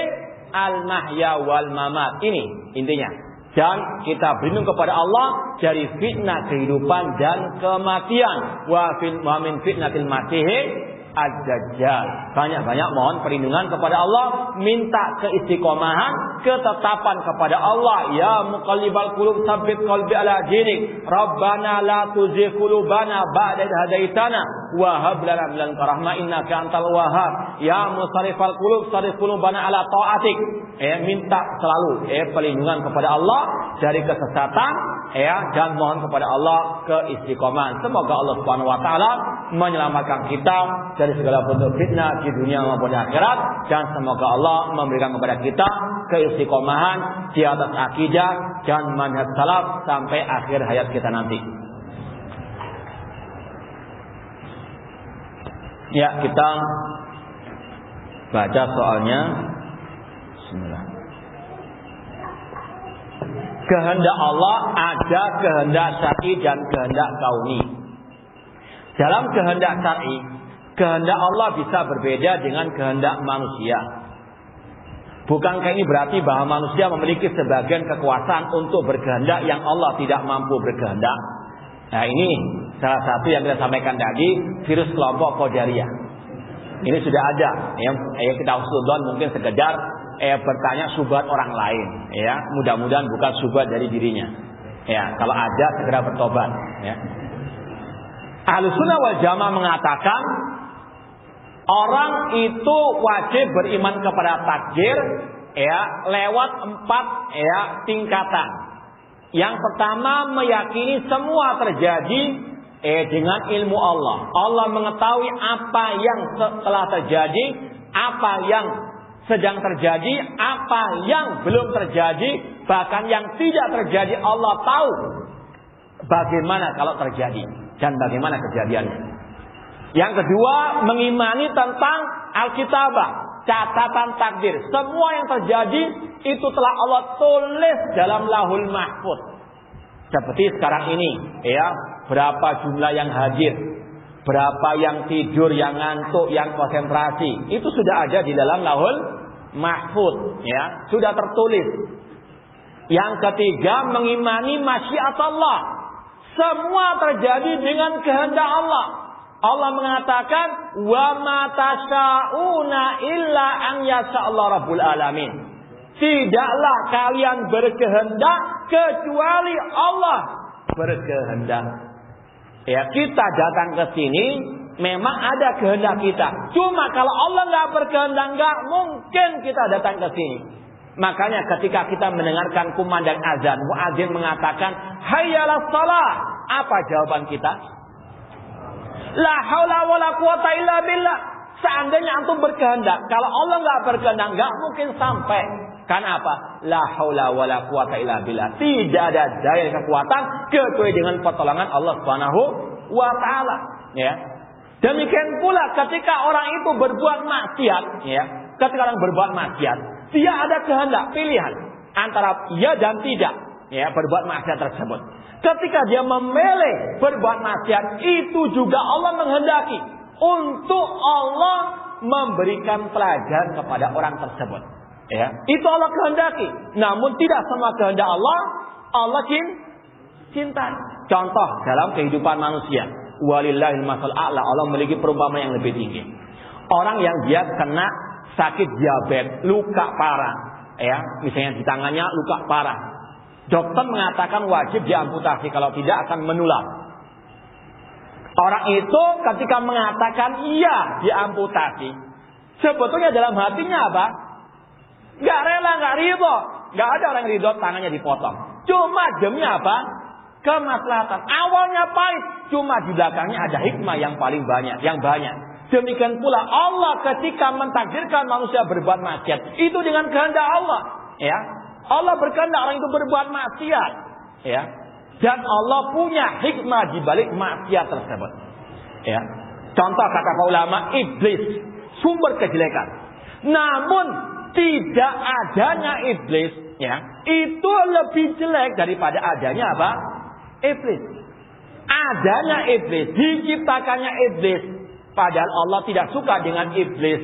al-mahya wal mamat. Ini intinya. Dan kita berlindung kepada Allah dari fitnah kehidupan dan kematian. Wa min fitnatil masihi ad-dajjal. Banyak-banyak mohon perlindungan kepada Allah, minta keistiqomahan, ketetapan kepada Allah. Ya muqallibal qulub tsabbit qalbi ala dinik. Rabbana la tuzigh qulubana ba'da idh hadaitana wa hab lana min ladunka rahmah innaka antal wahhab. Ya musarrifal qulub sarrif qulubana ala taatik. Minta selalu perlindungan kepada Allah dari kesesatan, dan mohon kepada Allah keistiqomahan. Semoga Allah Subhanahu wa taala menyelamatkan kita dari segala bentuk fitnah di dunia maupun di akhirat, dan semoga Allah memberikan kepada kita keistiqomahan di atas akidah dan manhaj salaf sampai akhir hayat kita nanti. Ya, kita baca soalnya. Bismillah. Kehendak Allah ada kehendak syar'i dan kehendak kauni. Dalam kehendak syar'i, kehendak Allah bisa berbeda dengan kehendak manusia. Bukankah ini berarti bahwa manusia memiliki sebagian kekuasaan untuk berkehendak yang Allah tidak mampu berkehendak? Nah, ini salah satu yang kita sampaikan tadi, virus kelompok Qadariyah. Ini sudah ada, yang kita usudon mungkin sekedar bertanya subhat orang lain, ya. Mudah-mudahan bukan subhat dari dirinya. Ya, kalau ada segera bertobat, ya. Ahlussunnah wal Jamaah mengatakan orang itu wajib beriman kepada takdir, ya, lewat 4 tingkatan. Yang pertama, meyakini semua terjadi dengan ilmu Allah. Allah mengetahui apa yang telah terjadi, apa yang sedang terjadi, apa yang belum terjadi, bahkan yang tidak terjadi Allah tahu bagaimana kalau terjadi dan bagaimana kejadiannya. Yang kedua, mengimani tentang Alkitabah, catatan takdir. Semua yang terjadi itu telah Allah tulis dalam Lauhul Mahfuz. Seperti sekarang ini, ya, berapa jumlah yang hadir, berapa yang tidur, yang ngantuk, yang konsentrasi, itu sudah ada di dalam Lauhul Mahfuz, ya, sudah tertulis. Yang ketiga, mengimani masyiat Allah. Semua terjadi dengan kehendak Allah. Allah mengatakan, wa ma tasyauna illa an yasha'allahu rabbul alamin. Tidaklah kalian berkehendak kecuali Allah berkehendak. Ya, kita datang ke sini memang ada kehendak kita. Cuma kalau Allah nggak berkehendak, nggak mungkin kita datang ke sini. Makanya ketika kita mendengarkan kumandang azan, muadzin mengatakan hayya 'alas shalah. Apa jawaban kita? La haula wala quwata illa billah. Seandainya antum berkehendak, kalau Allah nggak berkehendak, nggak mungkin sampai. Karena apa? La haula wala quwata illa billah. Tidak ada daya kekuatan kecuali dengan pertolongan Allah Subhanahu wa taala, ya. Demikian pula ketika orang itu berbuat maksiat, ya. Ketika orang berbuat maksiat, dia ada kehendak, pilihan antara iya dan tidak, ya, berbuat maksiat tersebut. Ketika dia memilih berbuat maksiat, itu juga Allah menghendaki. untuk Allah memberikan pelajaran kepada orang tersebut. Ya, itu Allah kehendaki. Namun tidak semua kehendak Allah cinta. Contoh dalam kehidupan manusia. Walillahil masal a'la. Allah memiliki perumpamaan yang lebih tinggi. Orang yang dia kena sakit diabetes, luka parah, ya, misalnya di tangannya luka parah. Dokter mengatakan wajib diamputasi, kalau tidak akan menular. Orang itu ketika mengatakan iya diamputasi, sebetulnya dalam hatinya apa? Gak rela, gak ridho. Gak ada orang yang ridho tangannya dipotong. Cuma demi apa? Kemaslahatan. Awalnya pahit, cuma di belakangnya ada hikmah yang paling banyak, yang banyak. Demikian pula Allah ketika mentakdirkan manusia berbuat maksiat, itu dengan kehendak Allah, ya. Allah berkehendak orang itu berbuat maksiat, ya. Dan Allah punya hikmah di balik maksiat tersebut, ya. Contoh kata para ulama, iblis sumber kejelekan. Namun tidak adanya iblis, ya, itu lebih jelek daripada adanya apa? Iblis. Adanya iblis, diciptakannya iblis, padahal Allah tidak suka dengan iblis.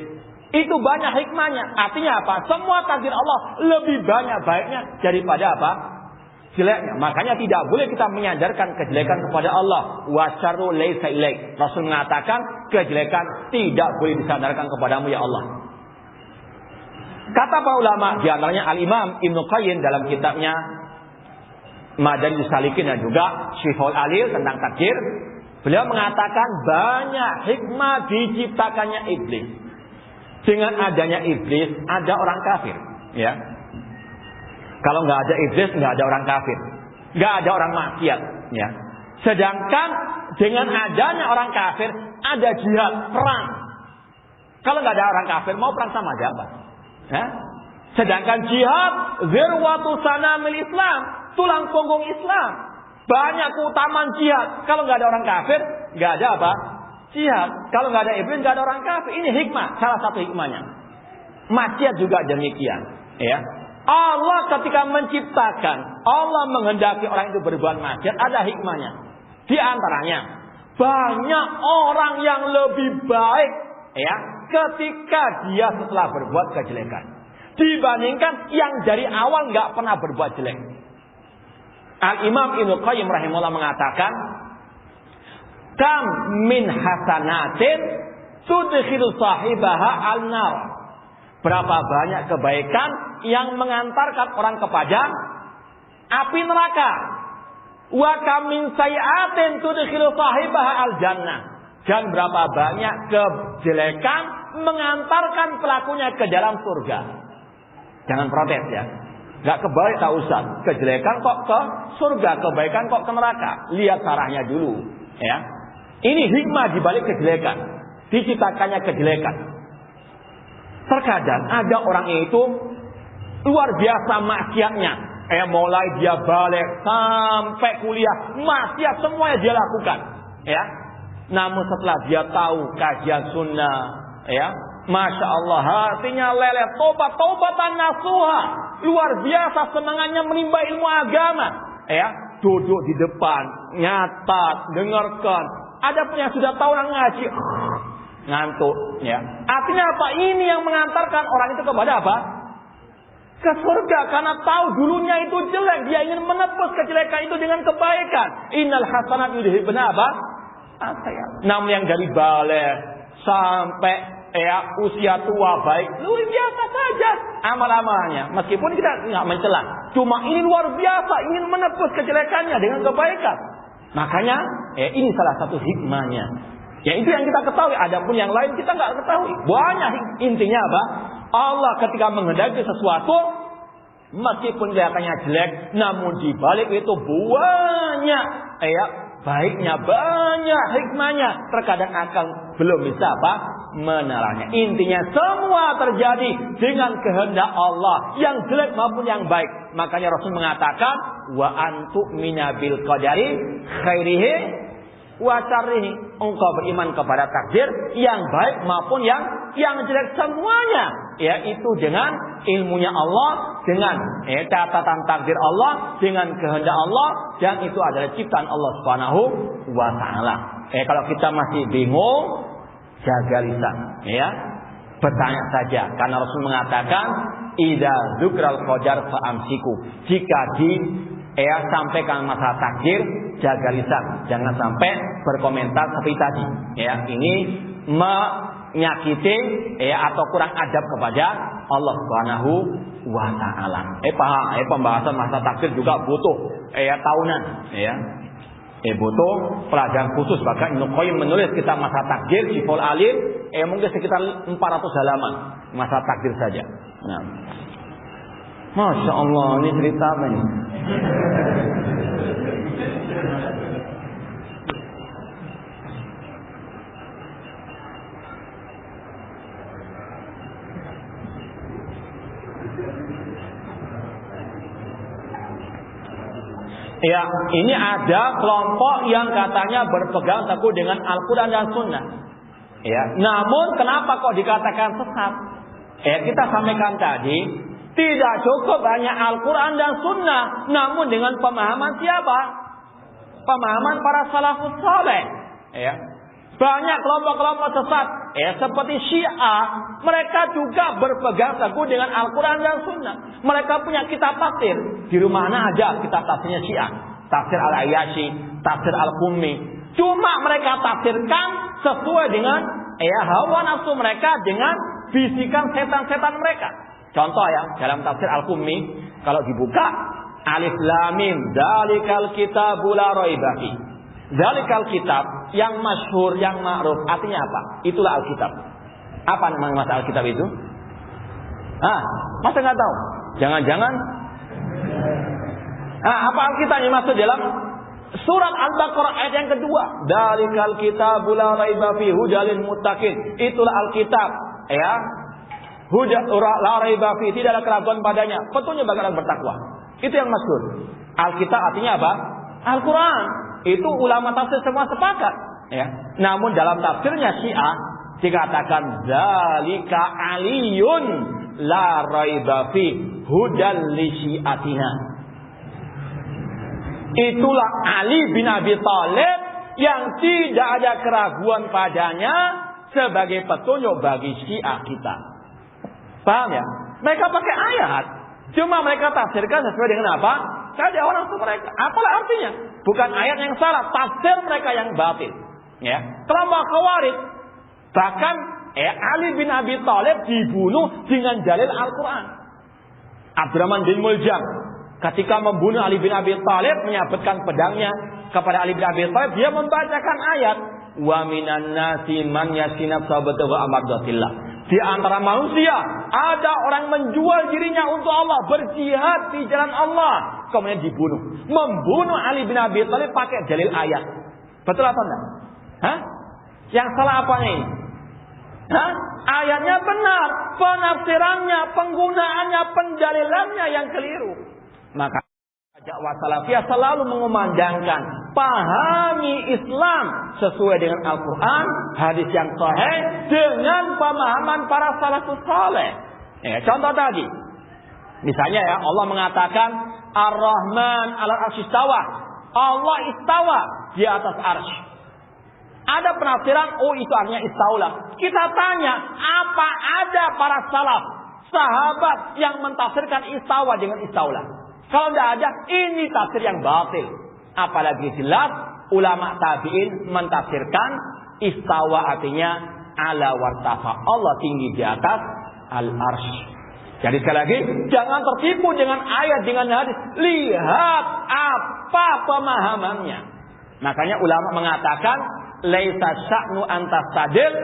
Itu banyak hikmahnya. Artinya apa? Semua takdir Allah lebih banyak baiknya daripada apa? Jeleknya. Makanya tidak boleh kita menyandarkan kejelekan kepada Allah. Wa syarru laisa ilaik. Rasul mengatakan kejelekan tidak boleh disandarkan kepadamu ya Allah. Kata para ulama, di antaranya Al-Imam Ibnu Qayyim dalam kitabnya Madarijus Salikin dan juga Syiful Alil tentang takdir, beliau mengatakan banyak hikmah diciptakannya iblis. Dengan adanya iblis ada orang kafir, ya. Kalau nggak ada iblis nggak ada orang kafir, nggak ada orang maksiat, ya. Sedangkan dengan adanya orang kafir ada jihad, perang. Kalau nggak ada orang kafir mau perang sama siapa? Ya? Sedangkan jihad zirwatu sanamil Islam, tulang punggung Islam. Banyak keutamaan jihad. Kalau nggak ada orang kafir, nggak ada apa? Jihad. Kalau nggak ada iblis, nggak ada orang kafir. Ini hikmah, salah satu hikmahnya. Maksiat juga demikian. Ya. Allah ketika menciptakan, Allah menghendaki orang itu berbuat maksiat, ada hikmahnya. Di antaranya, banyak orang yang lebih baik, ya, ketika dia setelah berbuat kejelekan, dibandingkan yang dari awal nggak pernah berbuat jelek. Al-Imam Ibnu Qayyim rahimahullah mengatakan, kam min hasanatin tudkhilu sahibaha al-nar. Berapa banyak kebaikan yang mengantarkan orang kepada api neraka. Wa kam min sayi'atin tudkhilu sahibaha al-jannah. Dan berapa banyak kejelekan mengantarkan pelakunya ke dalam surga. Jangan protes ya. Gak kebaik tak usah. Kejelekan kok ke surga, kebaikan kok ke neraka. Lihat sarahnya dulu, ya. Ini hikmah di balik kejelekan. Diciptakannya kejelekan. Terkadang ada orang itu luar biasa maksiatnya. Mulai dia balik sampai kuliah, maksiat semuanya dia lakukan, ya. Namun setelah dia tahu kajian sunnah, ya, Masya Allah, hatinya leleh, tobat-tobatan nasuha. Luar biasa semangatnya menimba ilmu agama, ya. Duduk di depan, nyatat, dengarkan. Ada pun yang sudah tahu orang ngaji, ngantuk, ya. Artinya apa? Ini yang mengantarkan orang itu kepada apa? Ke surga, karena tahu dulunya itu jelek, dia ingin menebus kejelekan itu dengan kebaikan. Innal hasanat yudhibna apa? Namun yang dari balik sampai usia tua baik, luar biasa saja amal-amalnya. Meskipun kita nggak mencela, cuma ini luar biasa ingin menebus kejelekannya dengan kebaikan. Makanya ini salah satu hikmahnya. Ya itu yang kita ketahui. Adapun yang lain kita nggak ketahui. Banyak intinya apa? Allah ketika menghendaki sesuatu, meskipun kelihatannya jelek, namun di balik itu banyak baiknya, banyak hikmahnya. Terkadang akal belum bisa apa? Menerangnya. Intinya semua terjadi dengan kehendak Allah, yang jelek maupun yang baik. Makanya Rasul mengatakan, wa antu'mina bil qadari khairihi wa syarrihi. Engkau beriman kepada takdir yang baik maupun yang jelek semuanya, yaitu dengan ilmunya Allah, dengan catatan takdir Allah, dengan kehendak Allah, dan itu adalah ciptaan Allah Subhanahu wa taala. Kalau kita masih bingung, jaga lisan, ya. Bertanya saja, karena Rasul mengatakan, idza dzukral qadar fa'amsiku. Jika sampaikan masalah takdir, jaga lisan, jangan sampai berkomentar seperti tadi. Ya, ini menyakiti atau kurang adab kepada Allah Subhanahu wa taala. Paham? Pembahasan masalah takdir juga butuh tahunan, ya. Butuh pelajaran khusus. Bahkan Ibnu Qayyim menulis kitab masalah takdir Syiful Alim, mungkin sekitar 400 halaman masalah takdir saja. Nah. Masya Allah, ini cerita apa ini? Ya, ini ada kelompok yang katanya berpegang teguh dengan Al-Quran dan Sunnah. Ya, namun kenapa kok dikatakan sesat? Kita sampaikan tadi, tidak cukup hanya Al-Quran dan Sunnah, namun dengan pemahaman siapa? Pemahaman para salafus saleh. Ya, banyak kelompok-kelompok sesat, seperti Syiah, mereka juga berpegang teguh dengan Al-Quran dan Sunnah. Mereka punya kitab tafsir. Di rumah mana aja kitab tafsirnya Syiah. Tafsir Al-Ayyashi, tafsir Al-Qummi. Cuma mereka tafsirkan sesuai dengan hawa nafsu mereka, dengan bisikan setan-setan mereka. Contoh ya, dalam tafsir Al-Qummi, kalau dibuka, Alif Lam Mim, Dzalikal Kitabu La Raiba Fi. Dzalikal Kitab, yang masyhur, yang ma'ruf, artinya apa? Itulah Alkitab. Apa nama Alkitab itu? Masa nggak tahu? Jangan-jangan apa Alkitab yang masuk dalam surat Al-Baqarah ayat yang kedua? Dzalikal Kitabu La Raiba Fi hudal lil muttaqin. Itulah Alkitab, ya. Huda la raiba fi, tidak ada keraguan padanya, petunjuk bagi orang bertakwa. Itu yang masyhur. Alkitab artinya apa? Al-Quran. Itu ulama tafsir semua sepakat, ya. Namun dalam tafsirnya Syiah dikatakan dzalika aliyun la raiba fi hudal li syiatina. Itulah Ali bin Abi Thalib yang tidak ada keraguan padanya sebagai petunjuk bagi Syiah kita. Paham ya? Mereka pakai ayat, cuma mereka tafsirkan sesuai dengan apa? Saja orang itu mereka. Apalah artinya? Bukan ayat yang salah, tafsir mereka yang batil. Ya, kelompok Khawarij, bahkan Ali bin Abi Thalib dibunuh dengan dalil Al-Quran. Abdurrahman bin Muljam ketika membunuh Ali bin Abi Thalib, menyabetkan pedangnya kepada Ali bin Abi Thalib, dia membacakan ayat, wa minan nasi man yasinab sabata wa amardatillah. Di antara manusia ada orang menjual dirinya untuk Allah, berjihad di jalan Allah, kemudian dibunuh. Membunuh Ali bin Abi Thalib pakai dalil ayat. Betul apa enggak? Yang salah apanya ini? Ayatnya benar, penafsirannya, penggunaannya, pendalilannya yang keliru. Maka dakwah salafiyah selalu mengumandangkan, pahami Islam sesuai dengan Al-Quran, hadis yang sahih, dengan pemahaman para salafus saleh. Contoh tadi, misalnya ya, Allah mengatakan Ar-Rahman 'alal 'arsy istawa. Allah istawa di atas arsy. Ada penafsiran, itu artinya istaula. Kita tanya, apa ada para salaf, sahabat yang mentafsirkan istawa dengan istaula? Kalau tidak ada, ini tafsir yang batil. Apalagi jelas ulama tabi'in mentafsirkan istawa artinya ala wartafa. Allah tinggi di atas al-arsy. Jadi sekali lagi, jangan tertipu dengan ayat, dengan hadis. Lihat apa pemahamannya. Makanya ulama mengatakan, laisa sya'nu antastadil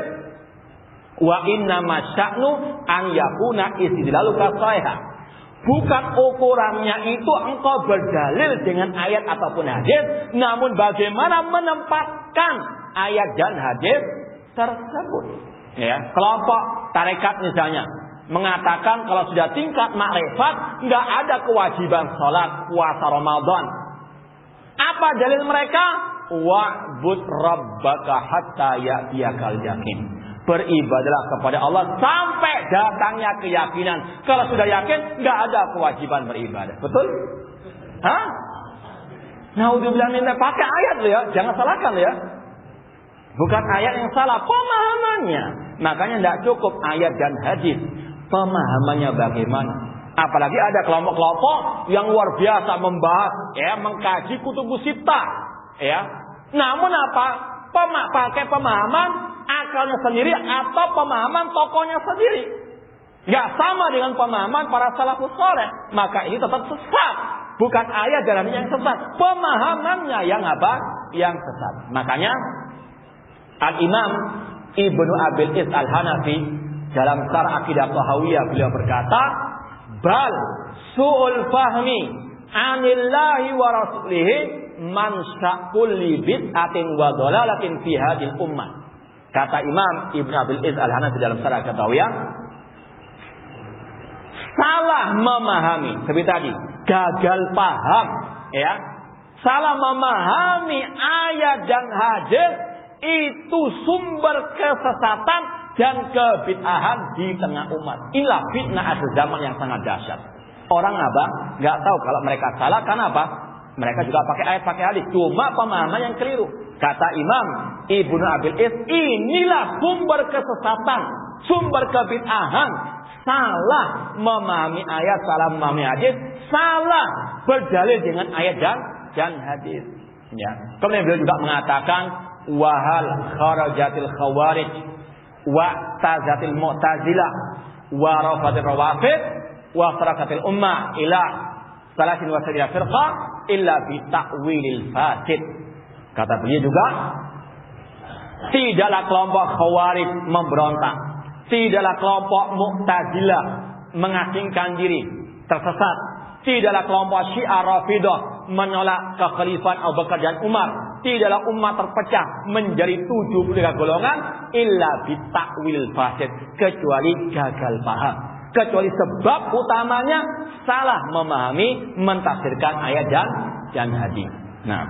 wa innama sya'nu an yakuna istidlalu kasaiha. Bukan ukurannya itu engkau berdalil dengan ayat ataupun hadis, namun bagaimana menempatkan ayat dan hadis tersebut. Ya, kelompok tarekat misalnya mengatakan kalau sudah tingkat makrifat nggak ada kewajiban sholat, puasa Ramadan. Apa dalil mereka? Wa'bud rabbaka hatta ya'tiyakal yaqin. Beribadalah kepada Allah sampai datangnya keyakinan. Kalau sudah yakin, nggak ada kewajiban beribadah. Betul? Naudzubillah min dzalik. Pakai ayat loh ya, jangan salahkan loh ya. Bukan ayat yang salah, pemahamannya. Makanya tidak cukup ayat dan hadis. Pemahamannya bagaimana? Apalagi ada kelompok-kelompok yang luar biasa membahas, mengkaji kutubus sittah, Namun apa? Pakai pemahaman akalnya sendiri atau pemahaman tokohnya sendiri. Gak sama dengan pemahaman para salafus saleh. Maka ini tetap sesat. Bukan ayat dan hadis yang sesat, pemahamannya yang apa? Yang sesat. Makanya Al-Imam Ibnu Abil Is Al-Hanafi dalam Syarh Aqidah Tahawiyah beliau berkata, bal su'ul fahmi anillahi wa rasulihi man sya'kulli bid'atin wa dhalalatin fi hadil ummah. Kata Imam Ibnu Abil Is Al-Hanafi dalam Syarh Aqidah Tahawiyah, salah memahami, seperti tadi, gagal paham, salah memahami ayat dan hadis itu sumber kesesatan dan kebid'ahan di tengah umat. Inilah fitnah akhir zaman yang sangat dahsyat. Orang nggak tahu kalau mereka salah, karena apa? Mereka juga pakai ayat, pakai hadis, cuma pemahaman yang keliru. Kata Imam Ibnu Abil Is, inilah sumber kesesatan, sumber kebid'ahan. Salah memahami ayat, salah memahami hadis, salah berdalil dengan ayat dan hadis. Kemudian beliau juga mengatakan, wahal kharajatil khawarij wa tazatil mu'tazilah wa rafatil rawafid wa farakatil ummah ila salasin wa sajiyah firqah illa bi ta'wilil fasid. Kata beliau juga, tidaklah kelompok khawarij memberontak, tidaklah kelompok mu'tazilah mengasingkan diri tersesat, tidaklah kelompok syiah rafidah menolak kekhalifahan Abu Bakar dan Umar, tidaklah umat terpecah menjadi 73 golongan illa bitakwil fasid, kecuali gagal paham, kecuali sebab utamanya salah memahami mentafsirkan ayat dan hadis. Nah,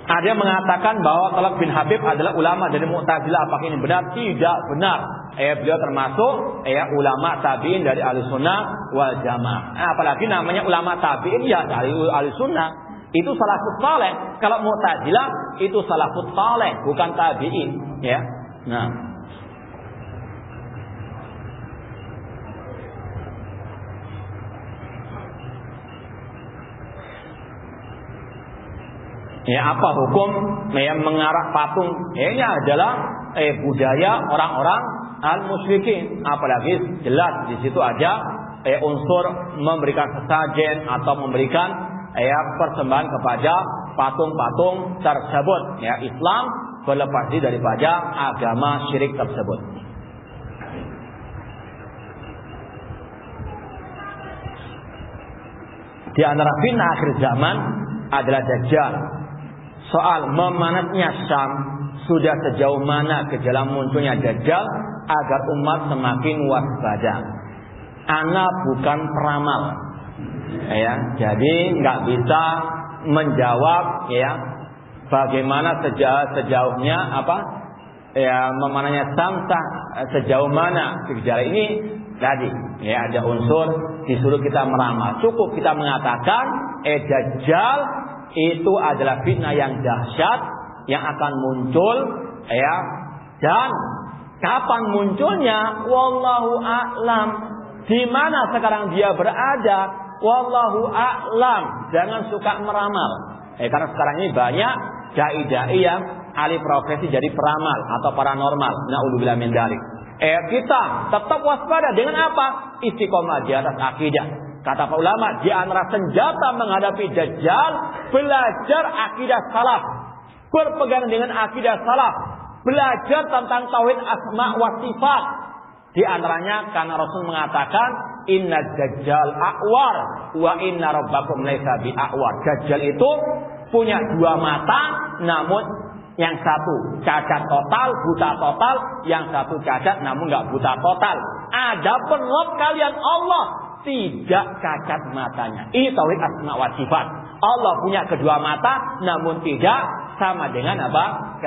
ada yang mengatakan bahwa Talq bin Habib adalah ulama dari Mu'tazilah. Apakah ini benar? Tidak benar. Beliau termasuk ulama tabi'in dari Ahlussunnah wal Jamaah. Apalagi namanya ulama tabi'in dari Ahlussunnah. Itu salafus saleh. Kalau Mu'tazilah itu salafus saleh, bukan tabi'in, Nah, apa hukum mengarak patung? Ini adalah budaya orang-orang al-musyrikin. Apalagi jelas di situ ada unsur memberikan sesajen atau memberikan persembahan kepada patung-patung tersebut. Islam berlepas diri daripada agama syirik tersebut. Di antara fitnah akhir zaman adalah Dajjal. Soal memanasnya Syam, sudah sejauh mana gejala munculnya Dajjal agar umat semakin waspada. Ana bukan peramal, jadi nggak bisa menjawab bagaimana sejauhnya memanasnya Syam sejauh mana gejala ini tadi. Ada unsur disuruh kita meramal. Cukup kita mengatakan Dajjal itu adalah fitnah yang dahsyat yang akan muncul, dan kapan munculnya wallahu a'lam. Di mana sekarang dia berada wallahu a'lam. Jangan suka meramal, karena sekarang ini banyak dai-dai yang alih profesi jadi peramal atau paranormal. Na'udzubillah min dzalik. Kita tetap waspada dengan apa? Istiqomah di atas akidah. Kata para ulama, di antara senjata menghadapi Dajjal, belajar akidah salaf, berpegang dengan akidah salaf, belajar tentang tauhid asma wa sifat. Di antaranya karena Rasul mengatakan, inna Dajjal a'war wa inna rabbakum laisa bi a'war. Dajjal itu punya dua mata, namun yang satu cacat total, buta total, yang satu cacat namun enggak buta total. Adapun Rabb kalian Allah tidak cacat matanya. Ini tauhid asma wa sifat. Allah punya kedua mata, namun tidak sama dengan apa?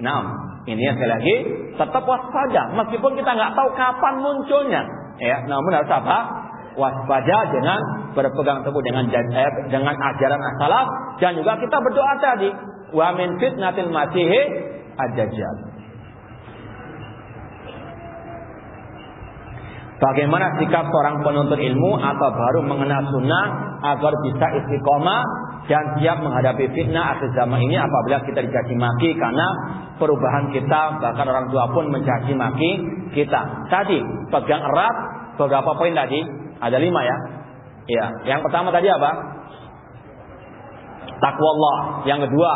Nah, ini sekali lagi tetap waspada, meskipun kita nggak tahu kapan munculnya. Namun harus apa? waspada dengan berpegang teguh dengan ajaran as-salaf, dan juga kita berdoa tadi, wa min fitnatil masihi ad-dajjal. Bagaimana sikap seorang penuntut ilmu atau baru mengenal sunnah agar bisa istiqomah dan siap menghadapi fitnah akhir zaman ini apabila kita dicaci maki karena perubahan kita, bahkan orang tua pun mencaci maki kita. Tadi pegang erat beberapa poin tadi, ada 5 ya. Ya, yang pertama tadi apa? Taqwallah. Yang kedua,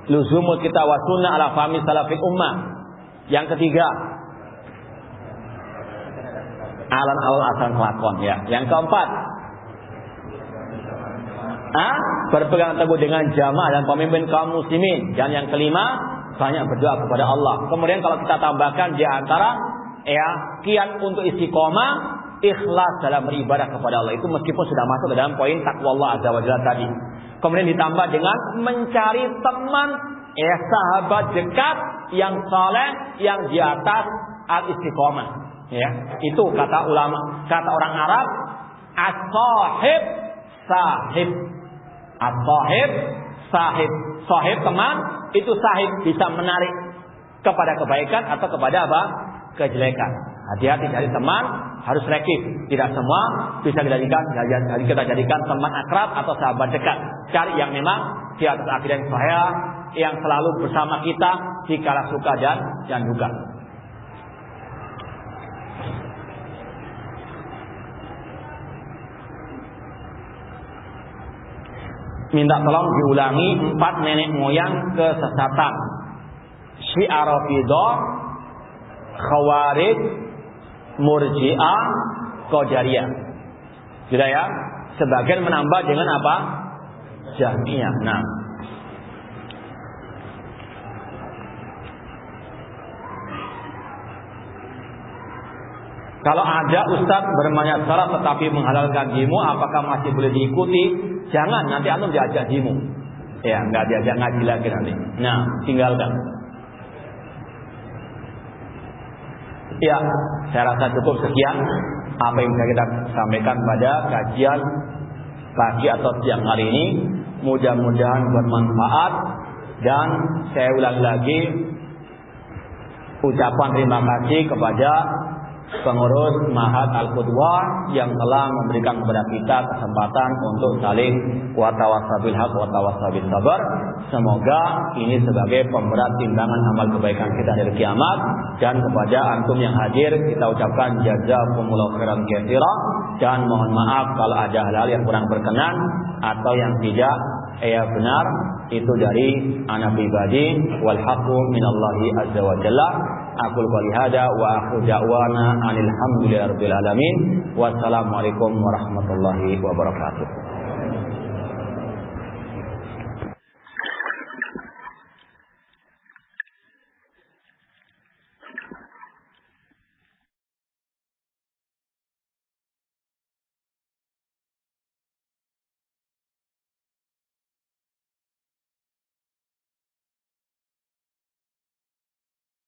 luzumul kita wa sunnah ala fahmi salafil ummah. Yang ketiga, alan awal asal kelakon ya. Yang keempat, berpegang teguh dengan jamaah dan pemimpin kaum muslimin. Dan yang kelima, banyak berdoa kepada Allah. Kemudian kalau kita tambahkan di antara kiat untuk istiqomah, ikhlas dalam beribadah kepada Allah. Itu meskipun sudah masuk ke dalam poin taqwallah azza wa jalla tadi. Kemudian ditambah dengan mencari teman, sahabat dekat yang saleh, yang di atas al-istiqomah. Ya, itu kata ulama, kata orang Arab, as-sahib sahib. As-sahib sahib. Sahib teman, itu sahib bisa menarik kepada kebaikan atau kepada apa? Kejelekan. Hati-hati cari teman, harus selektif. Tidak semua bisa kita jadikan teman akrab atau sahabat dekat. Cari yang memang di atas akidah yang sahih, yang selalu bersama kita di kala suka dan duka. Minta tolong diulangi 4 nenek moyang kesesatan. Syiah Rafidhah, Khawarij, Murji'ah, Qadariyah. Sudah ya? Sebagian menambah dengan apa? Jahmiyah. Nah, kalau ada ustaz berbanyak salat tetapi menghalalkan jimu, apakah masih boleh diikuti? Jangan, nanti antum diajak jimu. Ya, nggak diajak ngaji lagi nanti. Nah, tinggalkan. Ya, saya rasa cukup sekian apa yang bisa kita sampaikan pada kajian pagi atau siang hari ini. Mudah-mudahan bermanfaat, dan saya ulangi lagi ucapan terima kasih kepada pengurus Ma'had Al-Qudwah yang telah memberikan kepada kita kesempatan untuk saling watawasabil haq watawasabil sabar. Semoga ini sebagai pemberat timbangan amal kebaikan kita dari kiamat. Dan kepada antum yang hadir kita ucapkan jazakumullahu khairan katsira, dan mohon maaf kalau ada hal-hal yang kurang berkenan atau yang tidak benar. Itu dari ana pribadi, wal haqqu minallahi azza wa jalla. Aqul qouli hada wa akhiru da'wana alhamdulillahi rabbil alamin. Wassalamualaikum warahmatullahi wabarakatuh.